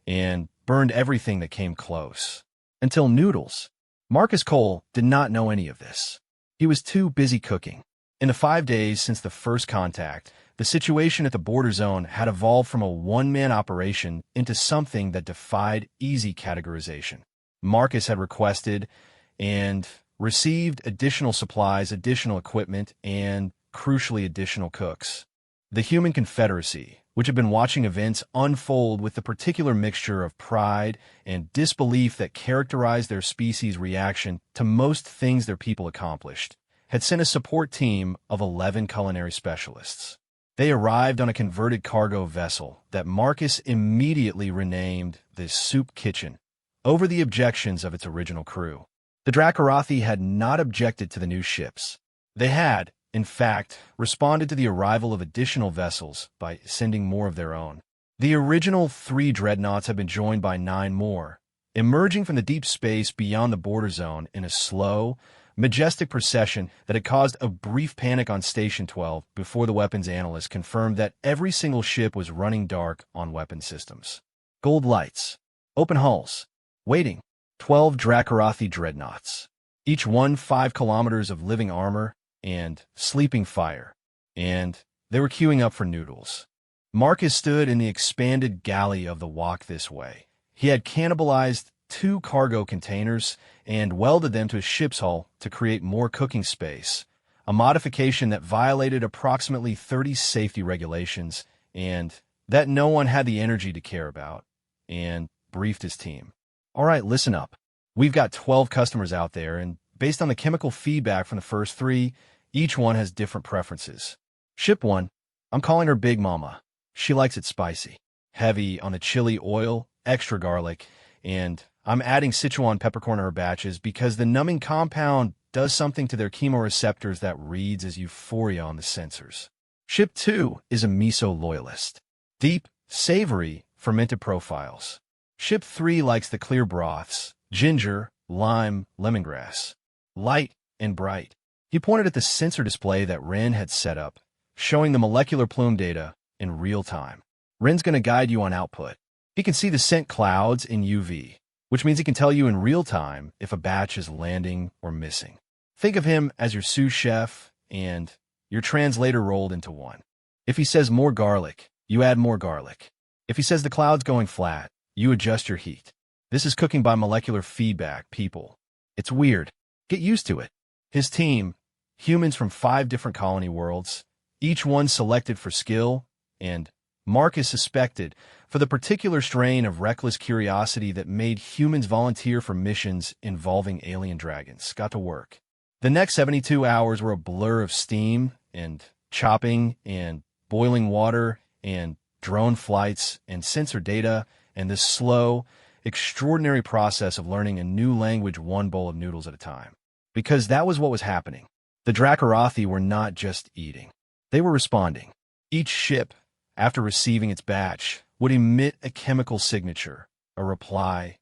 and burned everything that came close. Until Noodles. Marcus Cole did not know any of this. He was too busy cooking. In the 5 days since the first contact, the situation at the border zone had evolved from a one-man operation into something that defied easy categorization. Marcus had requested and received additional supplies, additional equipment, and, crucially, additional cooks. The Human Confederacy, which had been watching events unfold with the particular mixture of pride and disbelief that characterized their species' reaction to most things their people accomplished, had sent a support team of 11 culinary specialists. They arrived on a converted cargo vessel that Marcus immediately renamed the Soup Kitchen, over the objections of its original crew. The Dracorathi had not objected to the new ships. They had, in fact, responded to the arrival of additional vessels by sending more of their own. The original 3 dreadnoughts had been joined by 9 more, emerging from the deep space beyond the border zone in a slow, majestic procession that had caused a brief panic on Station 12 before the weapons analyst confirmed that every single ship was running dark on weapon systems. Gold lights, open hulls, waiting. 12 Dracorathi dreadnoughts, each one 5 kilometers of living armor and sleeping fire, and they were queuing up for Noodles. Marcus stood in the expanded galley of the walk this way. He had cannibalized 2 cargo containers and welded them to a ship's hull to create more cooking space, a modification that violated approximately 30 safety regulations and that no one had the energy to care about, and briefed his team. All right, listen up. We've got 12 customers out there, and based on the chemical feedback from the first 3, each one has different preferences. Ship 1, I'm calling her Big Mama. She likes it spicy, heavy on the chili oil, extra garlic, and I'm adding Sichuan peppercorn to her batches because the numbing compound does something to their chemoreceptors that reads as euphoria on the sensors. Ship 2 is a miso loyalist. Deep, savory, fermented profiles. Ship 3 likes the clear broths, ginger, lime, lemongrass. Light and bright. He pointed at the sensor display that Ren had set up, showing the molecular plume data in real time. Ren's going to guide you on output. He can see the scent clouds in UV, which means he can tell you in real time if a batch is landing or missing. Think of him as your sous chef and your translator rolled into one. If he says more garlic, you add more garlic. If he says the cloud's going flat, you adjust your heat. This is cooking by molecular feedback, people. It's weird. Get used to it. His team, humans from 5 different colony worlds, each one selected for skill, and Marcus suspected for the particular strain of reckless curiosity that made humans volunteer for missions involving alien dragons, got to work. The next 72 hours were a blur of steam and chopping and boiling water and drone flights and sensor data and this slow, extraordinary process of learning a new language one bowl of noodles at a time. Because that was what was happening. The Dracorathi were not just eating. They were responding. Each ship, after receiving its batch, would emit a chemical signature, a reply,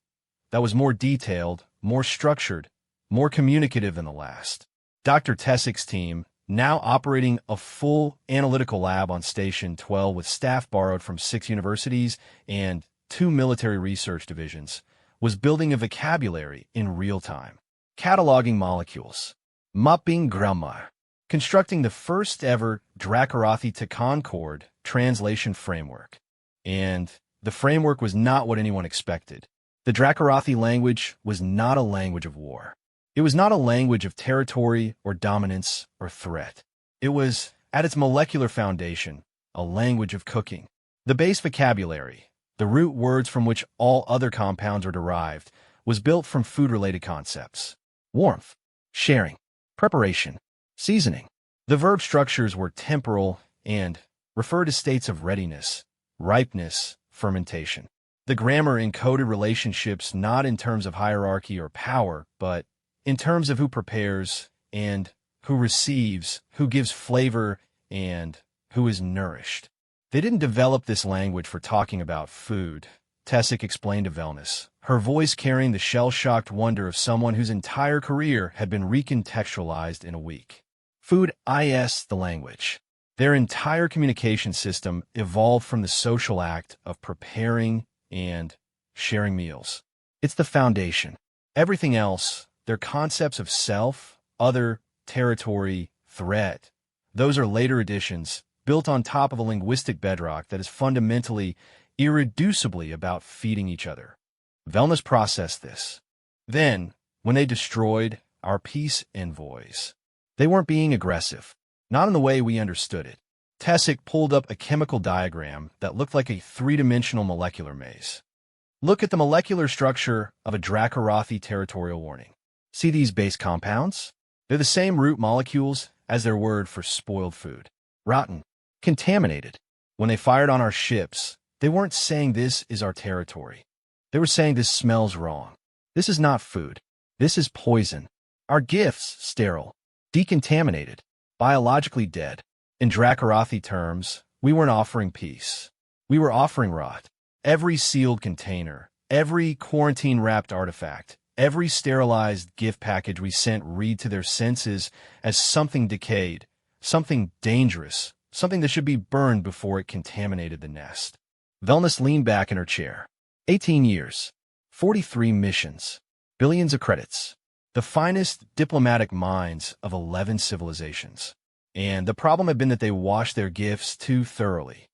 that was more detailed, more structured, more communicative than the last. Dr. Tessik's team, now operating a full analytical lab on Station 12 with staff borrowed from 6 universities and 2 military research divisions, was building a vocabulary in real time, cataloging molecules, mapping grammar, constructing the first ever Dracorathi to Concord translation framework. And the framework was not what anyone expected. The Dracorathi language was not a language of war. It was not a language of territory or dominance or threat. It was, at its molecular foundation, a language of cooking. The base vocabulary, the root words from which all other compounds are derived, was built from food-related concepts: warmth, sharing, preparation, seasoning, The verb structures were temporal and referred to states of readiness, ripeness, fermentation. The grammar encoded relationships not in terms of hierarchy or power, but in terms of who prepares and who receives, who gives flavor and who is nourished. They didn't develop this language for talking about food, Tessic explained to Velnus, her voice carrying the shell-shocked wonder of someone whose entire career had been recontextualized in a week. Food is the language. Their entire communication system evolved from the social act of preparing and sharing meals. It's the foundation. Everything else, their concepts of self, other, territory, threat, those are later additions, built on top of a linguistic bedrock that is fundamentally, irreducibly about feeding each other. Velnus processed this. Then, when they destroyed our peace envoys, they weren't being aggressive, not in the way we understood it. Tessic pulled up a chemical diagram that looked like a three-dimensional molecular maze. Look at the molecular structure of a Dracarothi territorial warning. See these base compounds? They're the same root molecules as their word for spoiled food. Rotten. Contaminated. When they fired on our ships, they weren't saying this is our territory. They were saying this smells wrong. This is not food. This is poison. Our gifts, sterile, decontaminated, biologically dead. In Dracarothi terms, we weren't offering peace. We were offering rot. Every sealed container, every quarantine-wrapped artifact, every sterilized gift package we sent read to their senses as something decayed, something dangerous, something that should be burned before it contaminated the nest. Velnus leaned back in her chair. 18 years, 43 missions, billions of credits, the finest diplomatic minds of 11 civilizations. And the problem had been that they washed their gifts too thoroughly.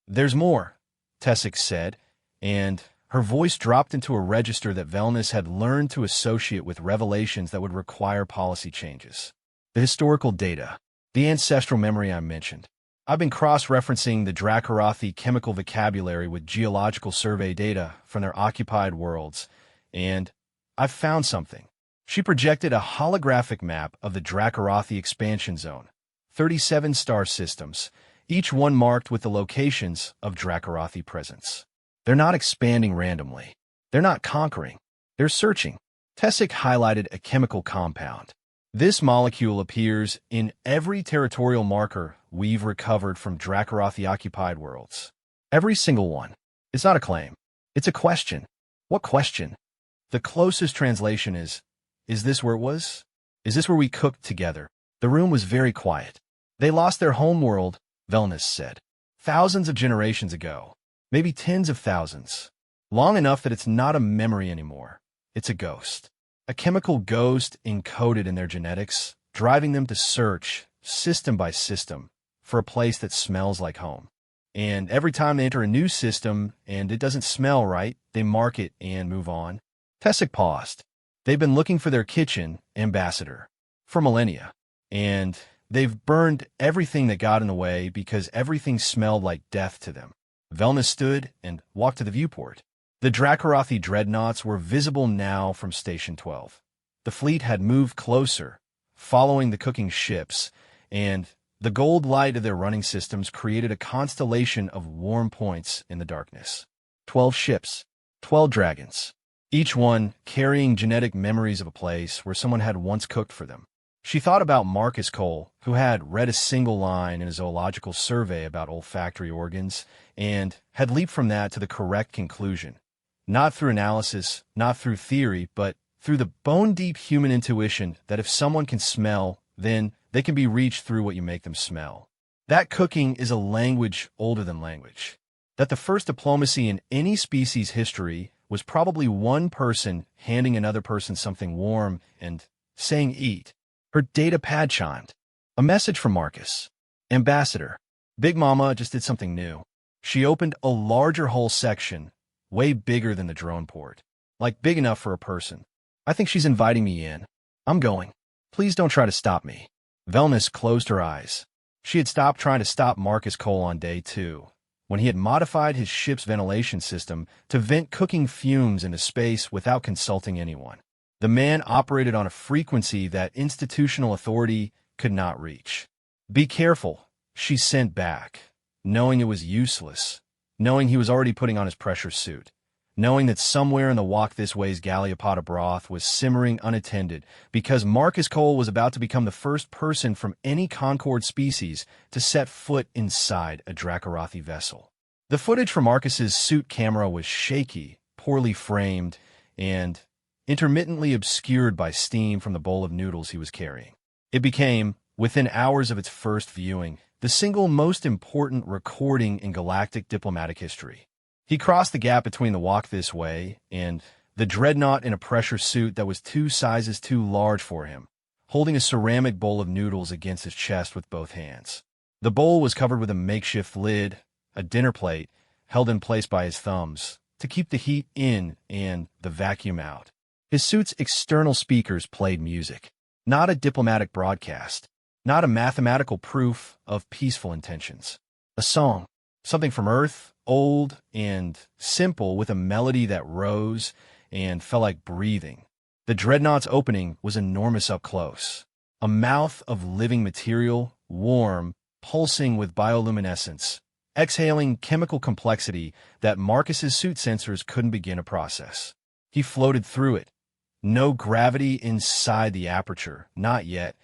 There's more, Tessic said, and her voice dropped into a register that Velnus had learned to associate with revelations that would require policy changes. The historical data, the ancestral memory I mentioned. I've been cross-referencing the Dracarothi chemical vocabulary with geological survey data from their occupied worlds, and I've found something. She projected a holographic map of the Dracarothi expansion zone, 37 star systems, each one marked with the locations of Dracarothi presence. They're not expanding randomly. They're not conquering. They're searching. Tessic highlighted a chemical compound. This molecule appears in every territorial marker we've recovered from Dracarothi-occupied worlds. Every single one. It's not a claim. It's a question. What question? The closest translation is this where it was? Is this where we cooked together? The room was very quiet. They lost their homeworld, Velnus said. Thousands of generations ago. Maybe tens of thousands. Long enough that it's not a memory anymore. It's a ghost. A chemical ghost encoded in their genetics, driving them to search, system by system, for a place that smells like home. And every time they enter a new system and it doesn't smell right, they mark it and move on. Tessic paused. They've been looking for their kitchen ambassador for millennia, and they've burned everything that got in the way because everything smelled like death to them. Velnus stood and walked to the viewport. The Dracarothi dreadnoughts were visible now from Station 12. The fleet had moved closer, following the cooking ships, and the gold light of their running systems created a constellation of warm points in the darkness. 12 ships, 12 dragons, each one carrying genetic memories of a place where someone had once cooked for them. She thought about Marcus Cole, who had read a single line in a zoological survey about olfactory organs, and had leaped from that to the correct conclusion. Not through analysis, not through theory, but through the bone-deep human intuition that if someone can smell, then they can be reached through what you make them smell. That cooking is a language older than language. That the first diplomacy in any species' history was probably one person handing another person something warm and saying eat. Her data pad chimed. A message from Marcus. Ambassador. Big Mama just did something new. She opened a larger whole section, way bigger than the drone port. Like big enough for a person. I think she's inviting me in. I'm going. Please don't try to stop me. Velnus closed her eyes. She had stopped trying to stop Marcus Cole on day 2, when he had modified his ship's ventilation system to vent cooking fumes into space without consulting anyone. The man operated on a frequency that institutional authority could not reach. Be careful, she sent back, knowing it was useless, knowing he was already putting on his pressure suit, knowing that somewhere in the Walk This Way's Gallipot of broth was simmering unattended because Marcus Cole was about to become the first person from any Concord species to set foot inside a Dracarothi vessel. The footage from Marcus's suit camera was shaky, poorly framed, and intermittently obscured by steam from the bowl of noodles he was carrying. It became, within hours of its first viewing, the single most important recording in galactic diplomatic history. He crossed the gap between the Walk This Way and the dreadnought in a pressure suit that was 2 sizes too large for him, holding a ceramic bowl of noodles against his chest with both hands. The bowl was covered with a makeshift lid, a dinner plate, held in place by his thumbs, to keep the heat in and the vacuum out. His suit's external speakers played music, not a diplomatic broadcast, not a mathematical proof of peaceful intentions. A song, something from Earth, old and simple, with a melody that rose and felt like breathing. The dreadnought's opening was enormous up close, a mouth of living material, warm, pulsing with bioluminescence, exhaling chemical complexity that Marcus's suit sensors couldn't begin to process. He floated through it. No gravity inside the aperture, not yet,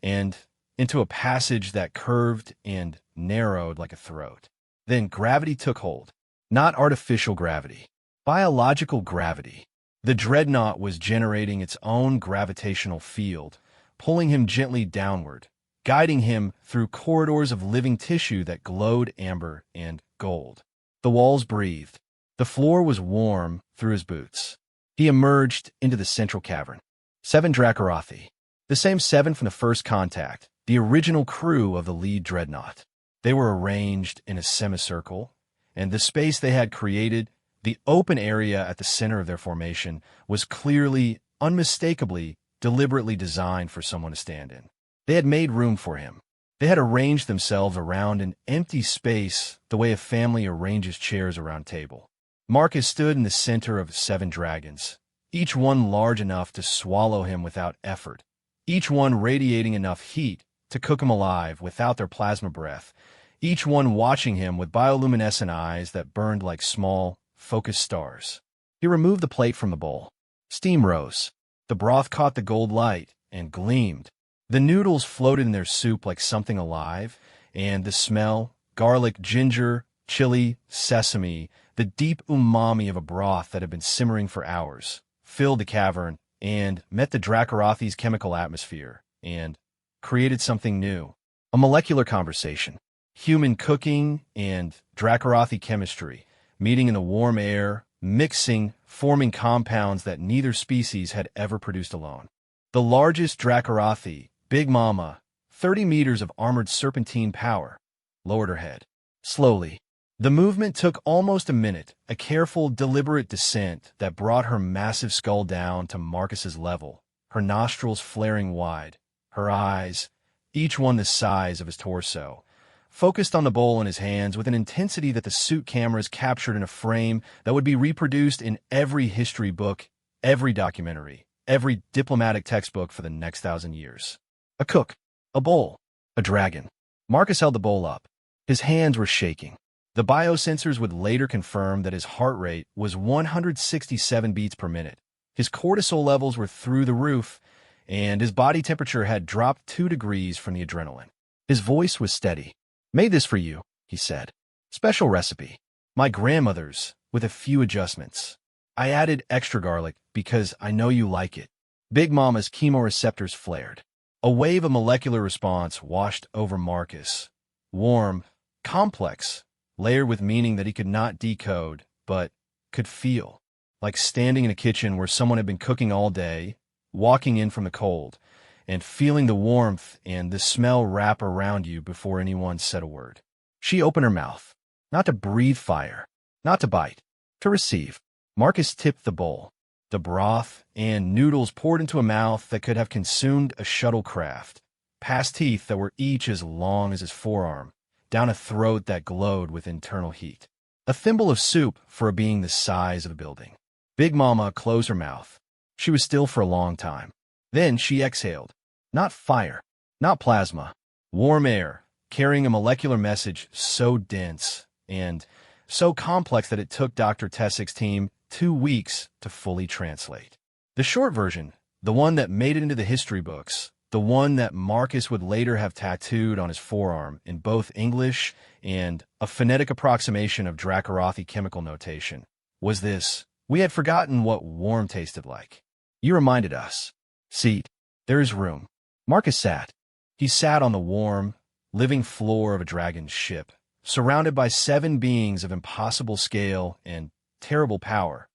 and into a passage that curved and narrowed like a throat. Then gravity took hold. Not artificial gravity, biological gravity. The dreadnought was generating its own gravitational field, pulling him gently downward, guiding him through corridors of living tissue that glowed amber and gold. The walls breathed. The floor was warm through his boots. He emerged into the central cavern. 7 Dracarothi, the same 7 from the first contact, the original crew of the lead dreadnought. They were arranged in a semicircle, and the space they had created, the open area at the center of their formation, was clearly, unmistakably, deliberately designed for someone to stand in. They had made room for him. They had arranged themselves around an empty space the way a family arranges chairs around a table. Marcus stood in the center of 7 dragons, each one large enough to swallow him without effort, each one radiating enough heat to cook him alive without their plasma breath, each one watching him with bioluminescent eyes that burned like small, focused stars. He removed the plate from the bowl. Steam rose. The broth caught the gold light and gleamed. The noodles floated in their soup like something alive, and the smell, garlic, ginger, chili, sesame, the deep umami of a broth that had been simmering for hours, filled the cavern and met the Dracarothi's chemical atmosphere and created something new. A molecular conversation. Human cooking and Dracarothi chemistry, meeting in the warm air, mixing, forming compounds that neither species had ever produced alone. The largest Dracarothi, Big Mama, 30 meters of armored serpentine power, lowered her head. Slowly. The movement took almost a minute, a careful, deliberate descent that brought her massive skull down to Marcus's level, her nostrils flaring wide, her eyes, each one the size of his torso, focused on the bowl in his hands with an intensity that the suit cameras captured in a frame that would be reproduced in every history book, every documentary, every diplomatic textbook for the next 1,000 years. A cook, a bowl, a dragon. Marcus held the bowl up. His hands were shaking. The biosensors would later confirm that his heart rate was 167 beats per minute. His cortisol levels were through the roof, and his body temperature had dropped 2 degrees from the adrenaline. His voice was steady. "Made this for you," he said. "Special recipe. My grandmother's, with a few adjustments. I added extra garlic because I know you like it." Big Mama's chemoreceptors flared. A wave of molecular response washed over Marcus. Warm, complex, layered with meaning that he could not decode, but could feel. Like standing in a kitchen where someone had been cooking all day, walking in from the cold, and feeling the warmth and the smell wrap around you before anyone said a word. She opened her mouth, not to breathe fire, not to bite, to receive. Marcus tipped the bowl. The broth and noodles poured into a mouth that could have consumed a shuttlecraft, past teeth that were each as long as his forearm, down a throat that glowed with internal heat. A thimble of soup for a being the size of a building. Big Mama closed her mouth. She was still for a long time. Then she exhaled. Not fire, not plasma, Warm air, carrying a molecular message so dense and so complex that it took Dr. Tessig's team 2 weeks to fully translate. The short version, the one that made it into the history books, the one that Marcus would later have tattooed on his forearm in both English and a phonetic approximation of Dracarothi chemical notation, was this: "We had forgotten what warm tasted like. You reminded us. Seat. There is room." Marcus sat. He sat on the warm, living floor of a dragon's ship, surrounded by 7 beings of impossible scale and terrible power,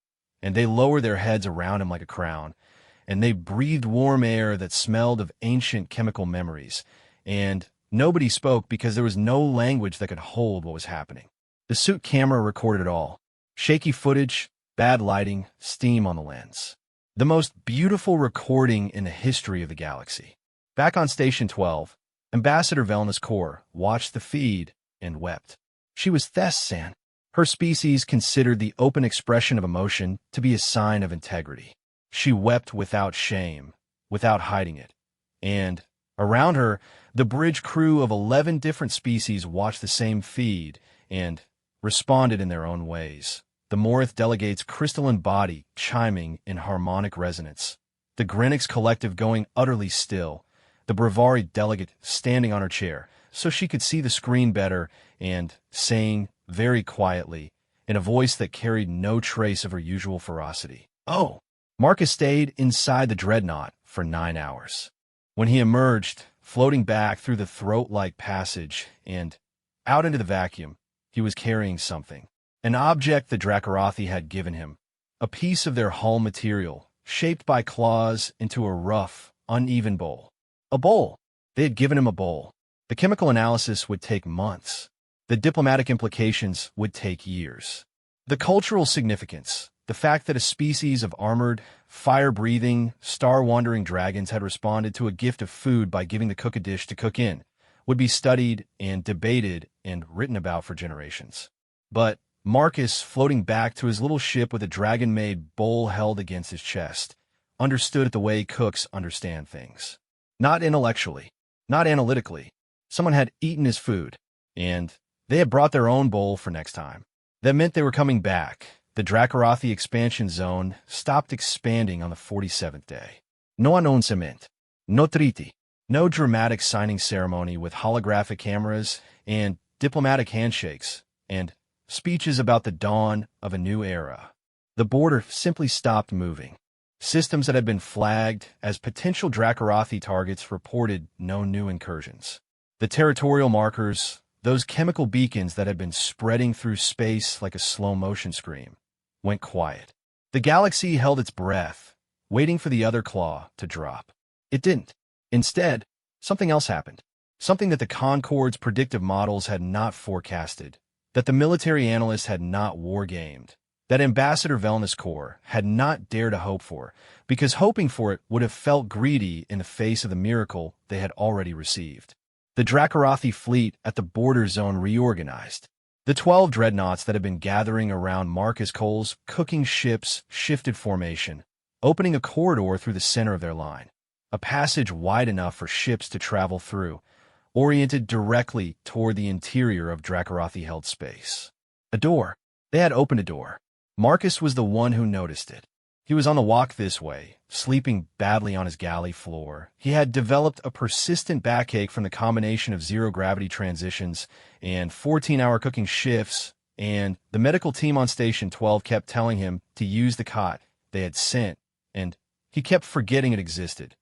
and they lowered their heads around him like a crown, and they breathed warm air that smelled of ancient chemical memories, and nobody spoke because there was no language that could hold what was happening. The suit camera recorded it all. Shaky footage, bad lighting, steam on the lens. The most beautiful recording in the history of the galaxy. Back on Station 12, Ambassador Velna's Core watched the feed and wept. She was Thess-san. Her species considered the open expression of emotion to be a sign of integrity. She wept without shame, without hiding it. And around her, the bridge crew of 11 different species watched the same feed and responded in their own ways. The Morith delegate's crystalline body chiming in harmonic resonance. The Greenwich collective going utterly still. The Bravari delegate standing on her chair so she could see the screen better and saying very quietly, in a voice that carried no trace of her usual ferocity, "Oh." Marcus stayed inside the dreadnought for 9 hours. When he emerged, floating back through the throat-like passage and out into the vacuum, he was carrying something. An object the Dracarothi had given him. A piece of their hull material, shaped by claws into a rough, uneven bowl. A bowl. They had given him a bowl. The chemical analysis would take months. The diplomatic implications would take years. The cultural significance, the fact that a species of armored, fire-breathing, star-wandering dragons had responded to a gift of food by giving the cook a dish to cook in, would be studied and debated and written about for generations. But Marcus, floating back to his little ship with a dragon-made bowl held against his chest, understood it the way cooks understand things. Not intellectually, not analytically. Someone had eaten his food, and they had brought their own bowl for next time. That meant they were coming back. The Dracarothi expansion zone stopped expanding on the 47th day. No announcement, no treaty, no dramatic signing ceremony with holographic cameras and diplomatic handshakes and speeches about the dawn of a new era. The border simply stopped moving. Systems that had been flagged as potential Dracarothi targets reported no new incursions. The territorial markers, those chemical beacons that had been spreading through space like a slow-motion scream, went quiet. The galaxy held its breath, waiting for the other claw to drop. It didn't. Instead, something else happened. Something that the Concord's predictive models had not forecasted, that the military analysts had not wargamed, that Ambassador Velna's Core had not dared to hope for, because hoping for it would have felt greedy in the face of the miracle they had already received. The Dracarothi fleet at the border zone reorganized. The 12 dreadnoughts that had been gathering around Marcus Cole's cooking ships shifted formation, opening a corridor through the center of their line, a passage wide enough for ships to travel through, oriented directly toward the interior of Dracarothi-held space. A door. They had opened a door. Marcus was the one who noticed it. He was on the walk this way, sleeping badly on his galley floor. He had developed a persistent backache from the combination of zero-gravity transitions and 14-hour cooking shifts, and the medical team on Station 12 kept telling him to use the cot they had sent, and he kept forgetting it existed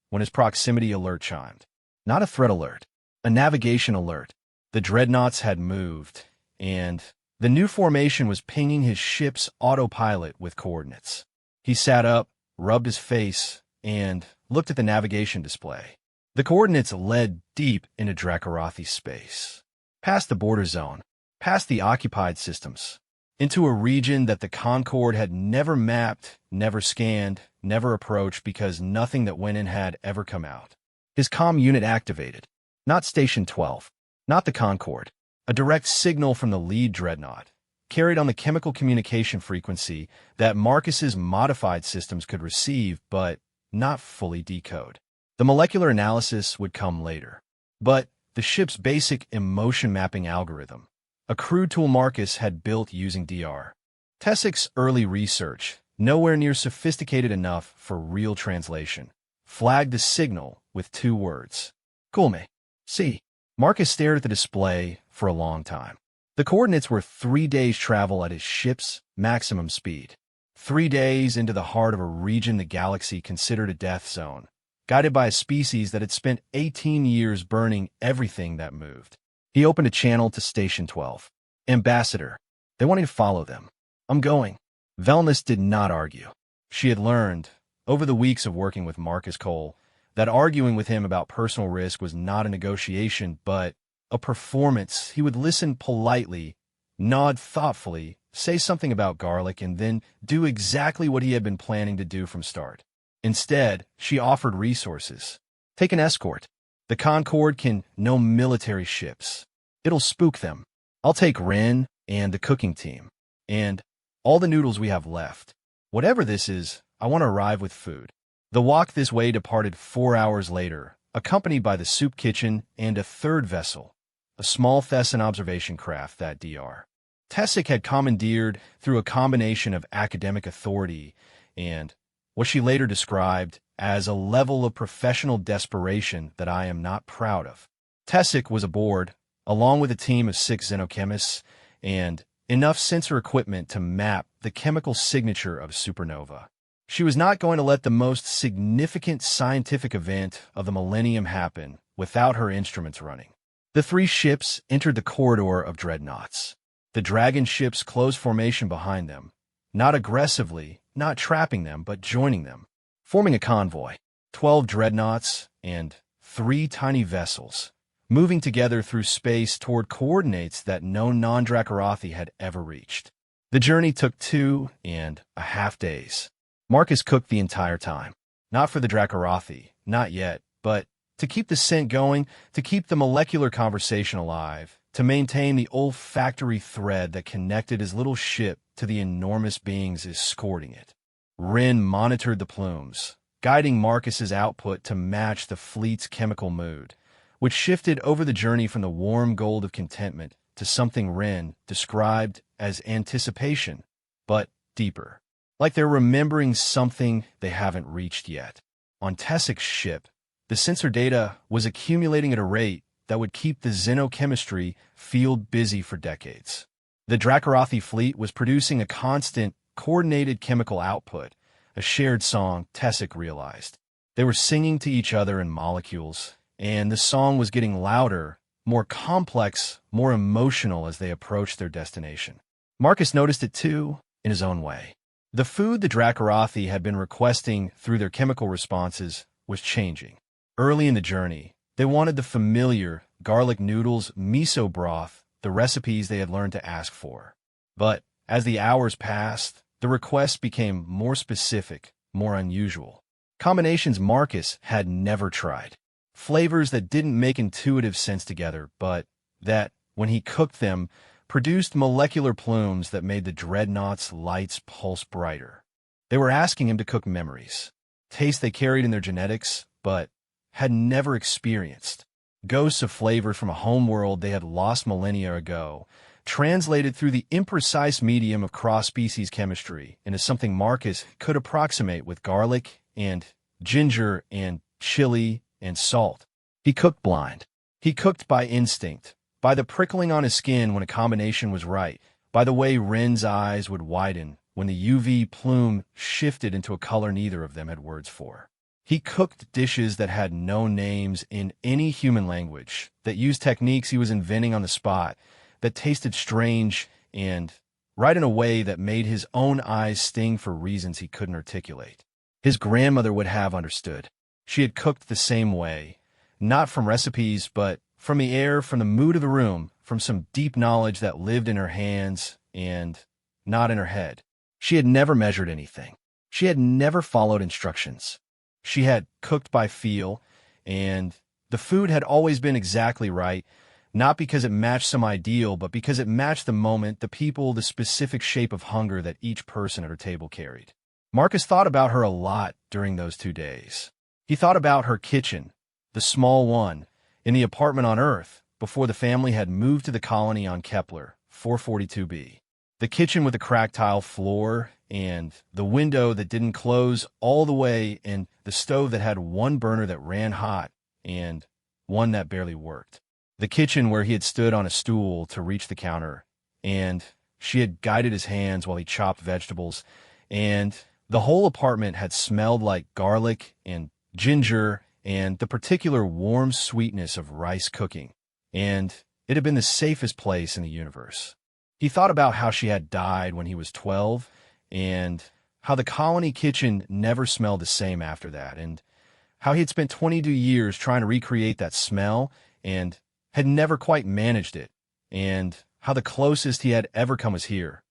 when his proximity alert chimed. Not a threat alert, a navigation alert. The dreadnoughts had moved, and the new formation was pinging his ship's autopilot with coordinates. He sat up, rubbed his face, and looked at the navigation display. The coordinates led deep into Dracarothi space, past the border zone, past the occupied systems, into a region that the Concord had never mapped, never scanned, never approached because nothing that went in had ever come out. His comm unit activated. Not Station 12, not the Concord. A direct signal from the lead dreadnought, carried on the chemical communication frequency that Marcus's modified systems could receive but not fully decode. The molecular analysis would come later. But the ship's basic emotion mapping algorithm, a crude tool Marcus had built using DR. Tessik's early research, nowhere near sophisticated enough for real translation, flagged the signal with 2 words. Kulme. See. Marcus stared at the display for a long time. The coordinates were 3 days' travel at his ship's maximum speed. 3 days into the heart of a region the galaxy considered a death zone, guided by a species that had spent 18 years burning everything that moved. He opened a channel to Station 12. Ambassador. They wanted to follow them. I'm going. Velnus did not argue. She had learned, over the weeks of working with Marcus Cole, that arguing with him about personal risk was not a negotiation, but a performance. He would listen politely, nod thoughtfully, say something about garlic, and then do exactly what he had been planning to do from start. Instead, she offered resources. Take an escort. The Concorde can know military ships. It'll spook them. I'll take Ren and the cooking team. And all the noodles we have left. Whatever this is, I want to arrive with food. The walk this way departed 4 hours later, accompanied by the soup kitchen and a third vessel, a small Thessan observation craft that Dr. Tessik had commandeered through a combination of academic authority and what she later described as a level of professional desperation that I am not proud of. Tessik was aboard, along with a team of 6 xenochemists and enough sensor equipment to map the chemical signature of supernova. She was not going to let the most significant scientific event of the millennium happen without her instruments running. The 3 ships entered the corridor of dreadnoughts. The dragon ships closed formation behind them, not aggressively, not trapping them, but joining them, forming a convoy. 12 dreadnoughts and 3 tiny vessels, moving together through space toward coordinates that no non-Dracorathi had ever reached. The journey took 2.5 days. Marcus cooked the entire time. Not for the Dracorathi, not yet, but to keep the scent going, to keep the molecular conversation alive, to maintain the olfactory thread that connected his little ship to the enormous beings escorting it. Rin monitored the plumes, guiding Marcus's output to match the fleet's chemical mood, which shifted over the journey from the warm gold of contentment to something Rin described as anticipation, but deeper. Like they're remembering something they haven't reached yet. On Tessik's ship, the sensor data was accumulating at a rate that would keep the xenochemistry field busy for decades. The Dracorathi fleet was producing a constant, coordinated chemical output, a shared song Tessik realized. They were singing to each other in molecules, and the song was getting louder, more complex, more emotional as they approached their destination. Marcus noticed it too, in his own way. The food the Dracorathi had been requesting through their chemical responses was changing. Early in the journey, they wanted the familiar garlic noodles, miso broth, the recipes they had learned to ask for. But as the hours passed, the requests became more specific, more unusual. Combinations Marcus had never tried. Flavors that didn't make intuitive sense together, but that, when he cooked them, produced molecular plumes that made the dreadnought's lights pulse brighter. They were asking him to cook memories, tastes they carried in their genetics, but had never experienced. Ghosts of flavor from a homeworld they had lost millennia ago, translated through the imprecise medium of cross-species chemistry into something Marcus could approximate with garlic and ginger and chili and salt. He cooked blind. He cooked by instinct, by the prickling on his skin when a combination was right, by the way Ren's eyes would widen when the UV plume shifted into a color neither of them had words for. He cooked dishes that had no names in any human language, that used techniques he was inventing on the spot, that tasted strange and right in a way that made his own eyes sting for reasons he couldn't articulate. His grandmother would have understood. She had cooked the same way, not from recipes, but from the air, from the mood of the room, from some deep knowledge that lived in her hands and not in her head. She had never measured anything. She had never followed instructions. She had cooked by feel, and the food had always been exactly right, not because it matched some ideal, but because it matched the moment, the people, the specific shape of hunger that each person at her table carried. Marcus thought about her a lot during those 2 days. He thought about her kitchen, the small one, in the apartment on Earth before the family had moved to the colony on Kepler 442b. The kitchen with a cracked tile floor and the window that didn't close all the way and the stove that had one burner that ran hot and one that barely worked. The kitchen where he had stood on a stool to reach the counter and she had guided his hands while he chopped vegetables, and the whole apartment had smelled like garlic and ginger and the particular warm sweetness of rice cooking, and it had been the safest place in the universe. He thought about how she had died when he was 12, and how the colony kitchen never smelled the same after that, and how he had spent 22 years trying to recreate that smell and had never quite managed it, and how the closest he had ever come was here,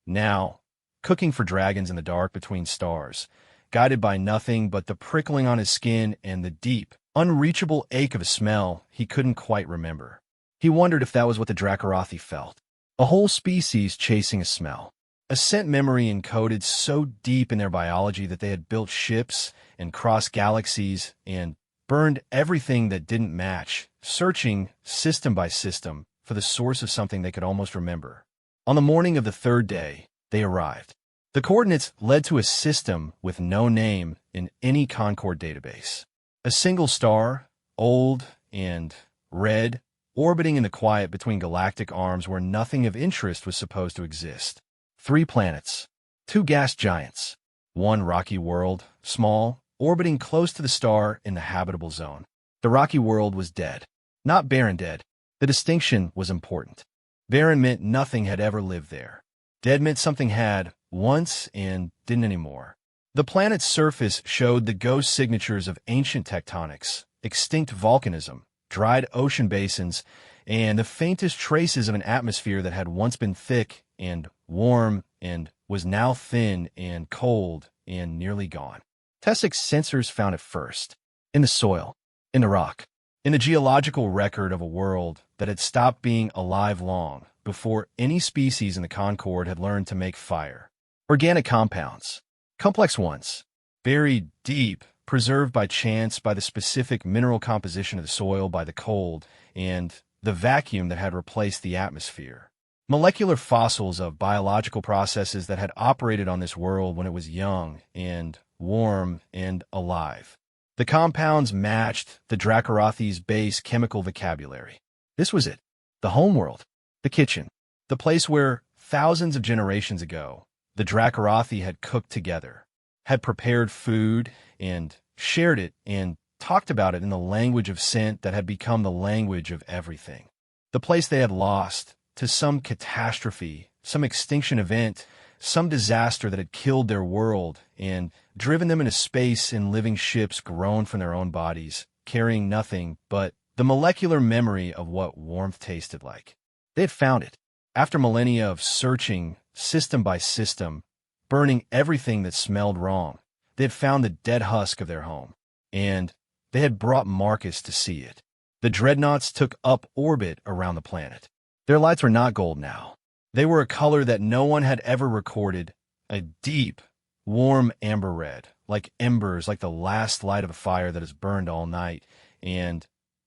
now, cooking for dragons in the dark between stars, guided by nothing but the prickling on his skin and the deep, unreachable ache of a smell he couldn't quite remember. He wondered if that was what the Dracarothi felt. A whole species chasing a smell. A scent memory encoded so deep in their biology that they had built ships and crossed galaxies and burned everything that didn't match, searching system by system for the source of something they could almost remember. On the morning of the third day, they arrived. The coordinates led to a system with no name in any Concord database. A single star, old and red, orbiting in the quiet between galactic arms where nothing of interest was supposed to exist. 3 planets, 2 gas giants, 1 rocky world, small, orbiting close to the star in the habitable zone. The rocky world was dead. Not barren dead. The distinction was important. Barren meant nothing had ever lived there. Dead meant something had once and didn't anymore. The planet's surface showed the ghost signatures of ancient tectonics, extinct volcanism, dried ocean basins, and the faintest traces of an atmosphere that had once been thick and warm and was now thin and cold and nearly gone. Tessic's sensors found it first, in the soil, in the rock, in the geological record of a world that had stopped being alive long before any species in the Concord had learned to make fire. Organic compounds, complex ones, buried deep, preserved by chance by the specific mineral composition of the soil, by the cold, and the vacuum that had replaced the atmosphere. Molecular fossils of biological processes that had operated on this world when it was young and warm and alive. The compounds matched the Dracarothi's base chemical vocabulary. This was it. The homeworld. The kitchen. The place where, thousands of generations ago, the Dracarothi had cooked together, had prepared food, and shared it, and talked about it in the language of scent that had become the language of everything. The place they had lost to some catastrophe, some extinction event, some disaster that had killed their world and driven them into space in living ships grown from their own bodies, carrying nothing but the molecular memory of what warmth tasted like. They had found it. After millennia of searching, system by system, burning everything that smelled wrong, they had found the dead husk of their home, and they had brought Marcus to see it. The dreadnoughts took up orbit around the planet. Their lights were not gold now. They were a color that no one had ever recorded, a deep, warm amber red, like embers, like the last light of a fire that has burned all night and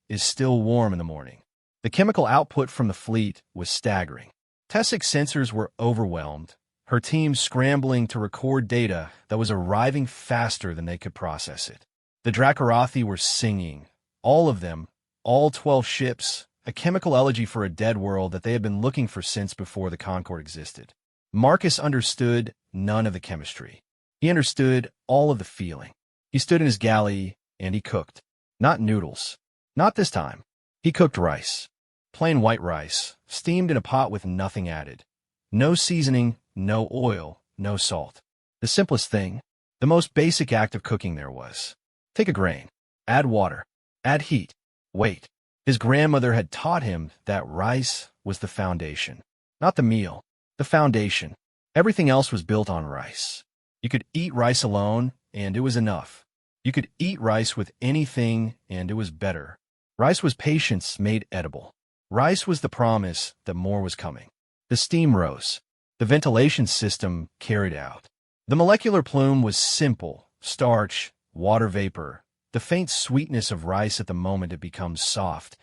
is still warm in the morning. The chemical output from the fleet was staggering. Tessic's sensors were overwhelmed, her team scrambling to record data that was arriving faster than they could process it. The Dracarothi were singing, all of them, all 12 ships, a chemical elegy for a dead world that they had been looking for since before the Concord existed. Marcus understood none of the chemistry. He understood all of the feeling. He stood in his galley, and he cooked. Not noodles. Not this time. He cooked rice. Plain white rice, steamed in a pot with nothing added. No seasoning, no oil, no salt. The simplest thing, the most basic act of cooking there was. Take a grain. Add water. Add heat. Wait. His grandmother had taught him that rice was the foundation. Not the meal, the foundation. Everything else was built on rice. You could eat rice alone, and it was enough. You could eat rice with anything, and it was better. Rice was patience made edible. Rice was the promise that more was coming. The steam rose. The ventilation system carried out. The molecular plume was simple, starch, water vapor. the faint sweetness of rice at the moment it becomes soft,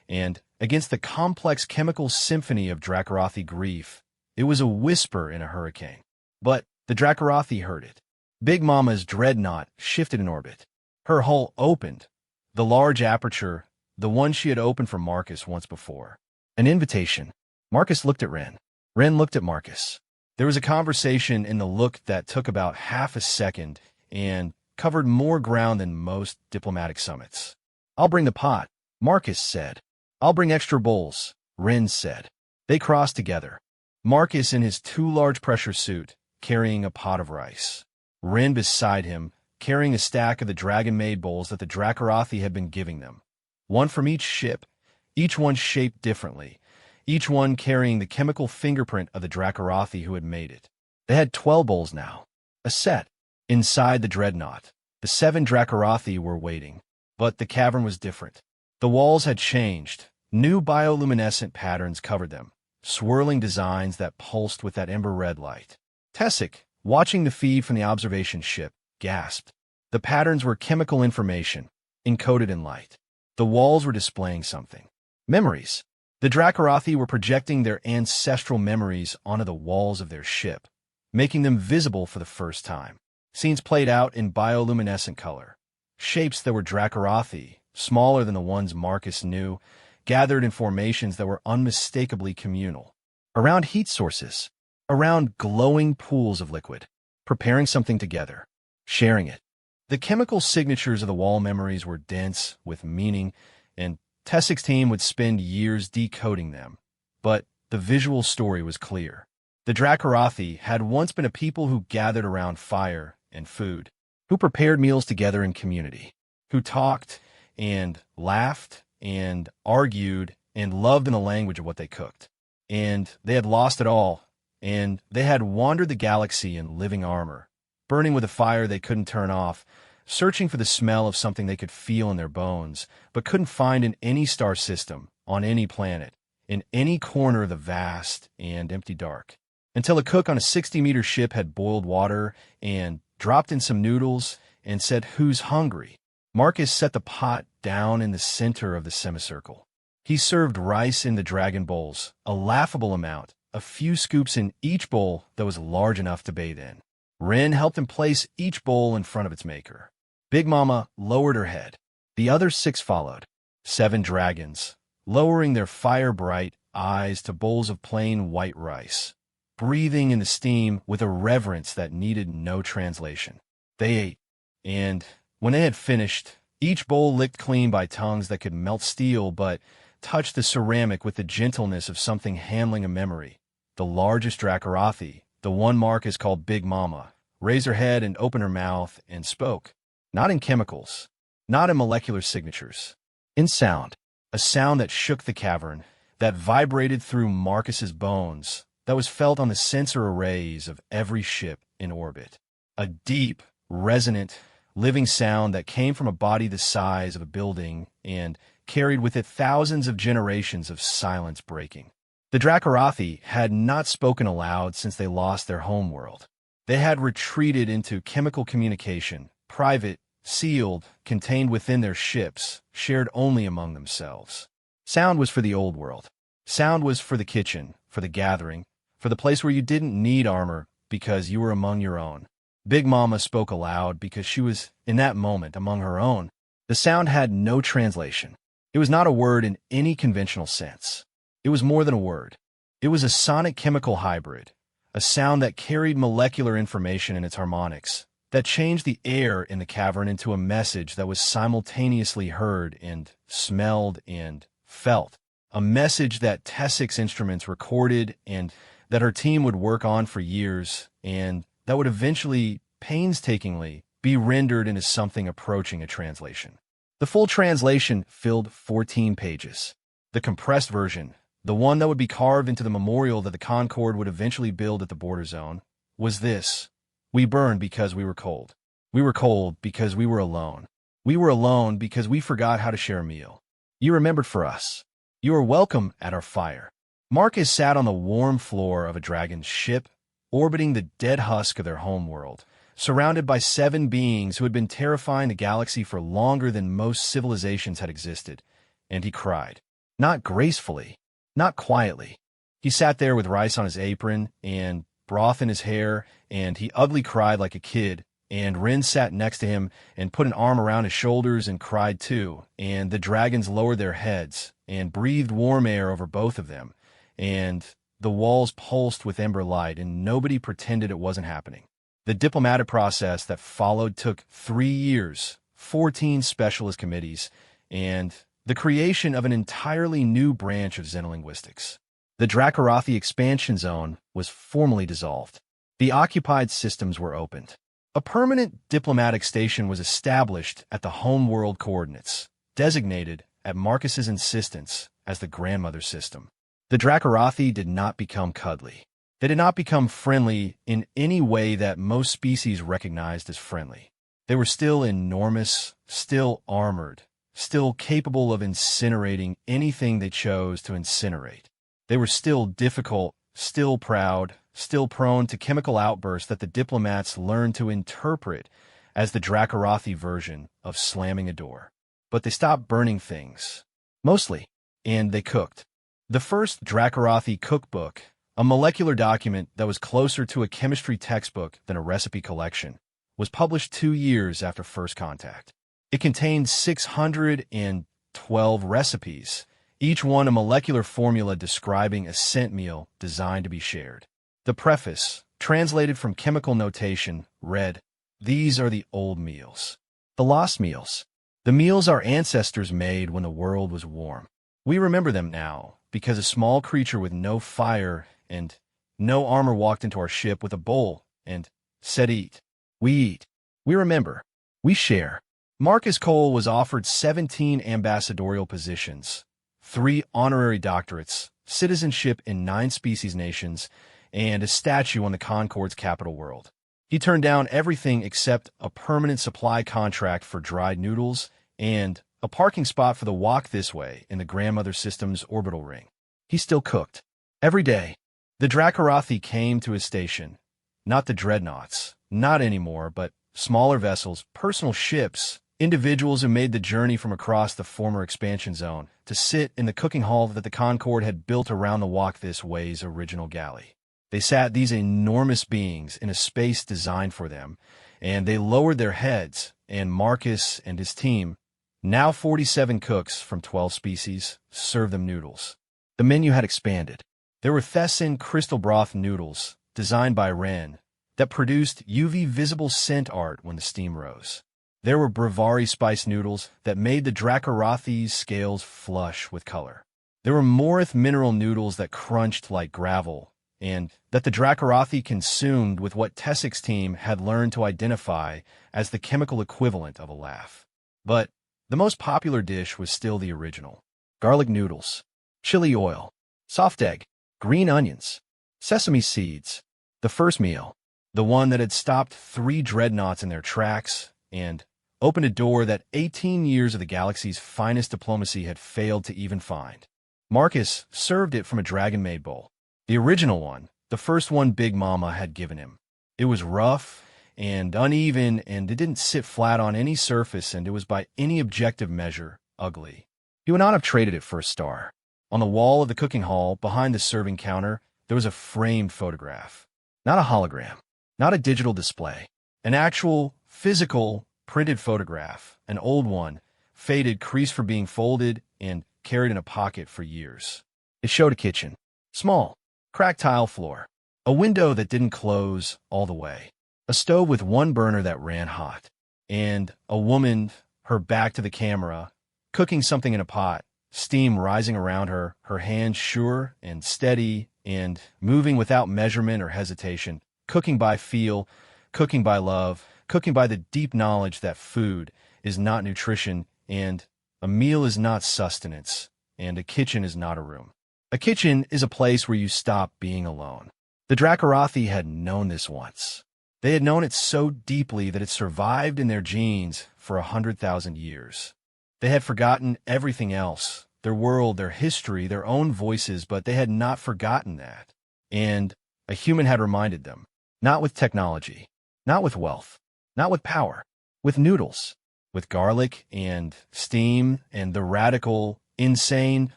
and, against the complex chemical symphony of Dracarothi grief, it was a whisper in a hurricane. But the Dracarothi heard it. Big Mama's dreadnought shifted in orbit. Her hull opened, the large aperture, the one she had opened for Marcus once before. An invitation. Marcus looked at Ren. Ren looked at Marcus. There was a conversation in the look that took about half a second and covered more ground than most diplomatic summits. "I'll bring the pot," Marcus said. "I'll bring extra bowls," Ren said. They crossed together. Marcus in his too large pressure suit, carrying a pot of rice. Ren beside him, carrying a stack of the dragon-made bowls that the Dracarothi had been giving them. One from each ship, each one shaped differently, each one carrying the chemical fingerprint of the Dracarothi who had made it. They had 12 bowls now. A set. Inside the dreadnought, the 7 Dracarothi were waiting. But the cavern was different. The walls had changed. New bioluminescent patterns covered them, swirling designs that pulsed with that ember-red light. Tessic, watching the feed from the observation ship, gasped. The patterns were chemical information, encoded in light. The walls were displaying something. Memories. The Dracarothi were projecting their ancestral memories onto the walls of their ship, making them visible for the first time. Scenes played out in bioluminescent color. Shapes that were Dracarothi, smaller than the ones Marcus knew, gathered in formations that were unmistakably communal. Around heat sources, around glowing pools of liquid, preparing something together, sharing it. The chemical signatures of the wall memories were dense with meaning, and Tessic's team would spend years decoding them. But the visual story was clear. The Dracarothi had once been a people who gathered around fire and food, who prepared meals together in community, who talked and laughed and argued and loved in the language of what they cooked. And they had lost it all, and they had wandered the galaxy in living armor, burning with a fire they couldn't turn off, searching for the smell of something they could feel in their bones, but couldn't find in any star system, on any planet, in any corner of the vast and empty dark. Until a cook on a 60-meter ship had boiled water and dropped in some noodles and said, "Who's hungry?" Marcus set the pot down in the center of the semicircle. He served rice in the dragon bowls, a laughable amount, a few scoops in each bowl that was large enough to bathe in. Ren helped him place each bowl in front of its maker. Big Mama lowered her head. The other 6 followed. 7 dragons, lowering their fire-bright eyes to bowls of plain white rice, breathing in the steam with a reverence that needed no translation. They ate, and when they had finished, each bowl licked clean by tongues that could melt steel but touched the ceramic with the gentleness of something handling a memory. The largest Dracarothi, the one Marcus called Big Mama, raised her head and opened her mouth and spoke. Not in chemicals, not in molecular signatures, in sound. A sound that shook the cavern, that vibrated through Marcus's bones, that was felt on the sensor arrays of every ship in orbit. A deep, resonant, living sound that came from a body the size of a building and carried with it thousands of generations of silence breaking. The Dracarothi had not spoken aloud since they lost their homeworld. They had retreated into chemical communication, private, sealed, contained within their ships, shared only among themselves. Sound was for the old world. Sound was for the kitchen, for the gathering, for the place where you didn't need armor because you were among your own. Big Mama spoke aloud because she was, in that moment, among her own. The sound had no translation. It was not a word in any conventional sense. It was more than a word. It was a sonic-chemical hybrid, a sound that carried molecular information in its harmonics, that changed the air in the cavern into a message that was simultaneously heard and smelled and felt. A message that Tessic's instruments recorded and that her team would work on for years, and that would eventually, painstakingly, be rendered into something approaching a translation. The full translation filled 14 pages. The compressed version, the one that would be carved into the memorial that the Concord would eventually build at the border zone, was this: "We burned because we were cold. We were cold because we were alone. We were alone because we forgot how to share a meal. You remembered for us. You are welcome at our fire." Marcus sat on the warm floor of a dragon's ship, orbiting the dead husk of their homeworld, surrounded by 7 beings who had been terrifying the galaxy for longer than most civilizations had existed, and he cried. Not gracefully, not quietly. He sat there with rice on his apron and broth in his hair, and he ugly cried like a kid, and Rin sat next to him and put an arm around his shoulders and cried too, and the dragons lowered their heads and breathed warm air over both of them, and the walls pulsed with ember light, and nobody pretended it wasn't happening. The diplomatic process that followed took 3 years, 14 specialist committees, and the creation of an entirely new branch of xenolinguistics. The Dracorathi expansion zone was formally dissolved. The occupied systems were opened. A permanent diplomatic station was established at the homeworld coordinates, designated, at Marcus's insistence, as the Grandmother System. The Dracorathi did not become cuddly. They did not become friendly in any way that most species recognized as friendly. They were still enormous, still armored, still capable of incinerating anything they chose to incinerate. They were still difficult, still proud, still prone to chemical outbursts that the diplomats learned to interpret as the Dracorathi version of slamming a door. But they stopped burning things, mostly, and they cooked. The first Dracorathi cookbook, a molecular document that was closer to a chemistry textbook than a recipe collection, was published 2 years after first contact. It contained 612 recipes, each one a molecular formula describing a scent meal designed to be shared. The preface, translated from chemical notation, read, "These are the old meals, the lost meals, the meals our ancestors made when the world was warm. We remember them now because a small creature with no fire and no armor walked into our ship with a bowl and said, 'Eat.' We eat. We remember. We share." Marcus Cole was offered 17 ambassadorial positions, 3 honorary doctorates, citizenship in 9 species nations, and a statue on the Concord's capital world. He turned down everything except a permanent supply contract for dried noodles and a parking spot for the Walk This Way in the Grandmother System's orbital ring. He still cooked. Every day. The Dracorathi came to his station. Not the dreadnoughts, not anymore, but smaller vessels, personal ships, individuals who made the journey from across the former expansion zone to sit in the cooking hall that the Concorde had built around the Walk This Way's original galley. They sat, these enormous beings, in a space designed for them, and they lowered their heads, and Marcus and his team, now 47 cooks from 12 species, served them noodles. The menu had expanded. There were Thessan crystal broth noodles, designed by Ren, that produced UV-visible scent art when the steam rose. There were Bravari spice noodles that made the Dracorathi's scales flush with color. There were Morith mineral noodles that crunched like gravel, and that the Dracorathi consumed with what Tessik's team had learned to identify as the chemical equivalent of a laugh. But the most popular dish was still the original. Garlic noodles, chili oil, soft egg, green onions, sesame seeds. The first meal, the one that had stopped 3 dreadnoughts in their tracks and opened a door that 18 years of the galaxy's finest diplomacy had failed to even find. Marcus served it from a dragon-made bowl. The original one, the first one Big Mama had given him. It was rough and uneven, and it didn't sit flat on any surface, and it was by any objective measure ugly. He would not have traded it for a star. On the wall of the cooking hall, behind the serving counter, there was a framed photograph. Not a hologram, not a digital display. An actual, physical, printed photograph. An old one, faded, creased for being folded, and carried in a pocket for years. It showed a kitchen. Small, cracked tile floor. A window that didn't close all the way. A stove with one burner that ran hot. And a woman, her back to the camera, cooking something in a pot. Steam rising around her, her hands sure and steady and moving without measurement or hesitation, cooking by feel, cooking by love, cooking by the deep knowledge that food is not nutrition and a meal is not sustenance and a kitchen is not a room. A kitchen is a place where you stop being alone. The Dracorathi had known this once. They had known it so deeply that it survived in their genes for 100,000 years. They had forgotten everything else, their world, their history, their own voices, but they had not forgotten that. And a human had reminded them, not with technology, Not with wealth, not with power, with noodles, with garlic and steam and the radical, insane,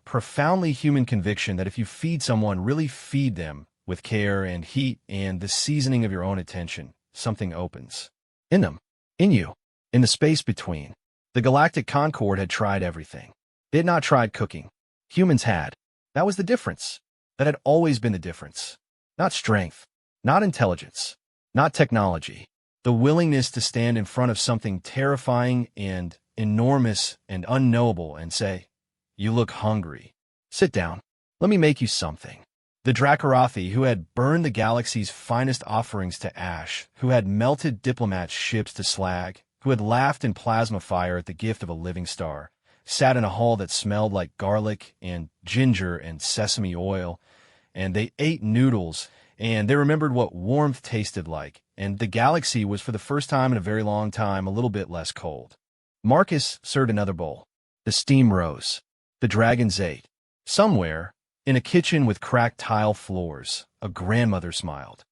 profoundly human conviction that if you feed someone, really feed them with care and heat and the seasoning of your own attention, something opens. In them, in you, in the space between. The Galactic Concord had tried everything. It had not tried cooking. Humans had. That was the difference. That had always been the difference. Not strength, not intelligence, not technology. The willingness to stand in front of something terrifying and enormous and unknowable and say, "You look hungry. Sit down. Let me make you something." The Dracorathi, who had burned the galaxy's finest offerings to ash, who had melted diplomats' ships to slag, who had laughed in plasma fire at the gift of a living star, sat in a hall that smelled like garlic and ginger and sesame oil, and they ate noodles, and they remembered what warmth tasted like, and the galaxy was for the first time in a very long time a little bit less cold. Marcus served another bowl. The steam rose. The dragons ate. Somewhere, in a kitchen with cracked tile floors, a grandmother smiled.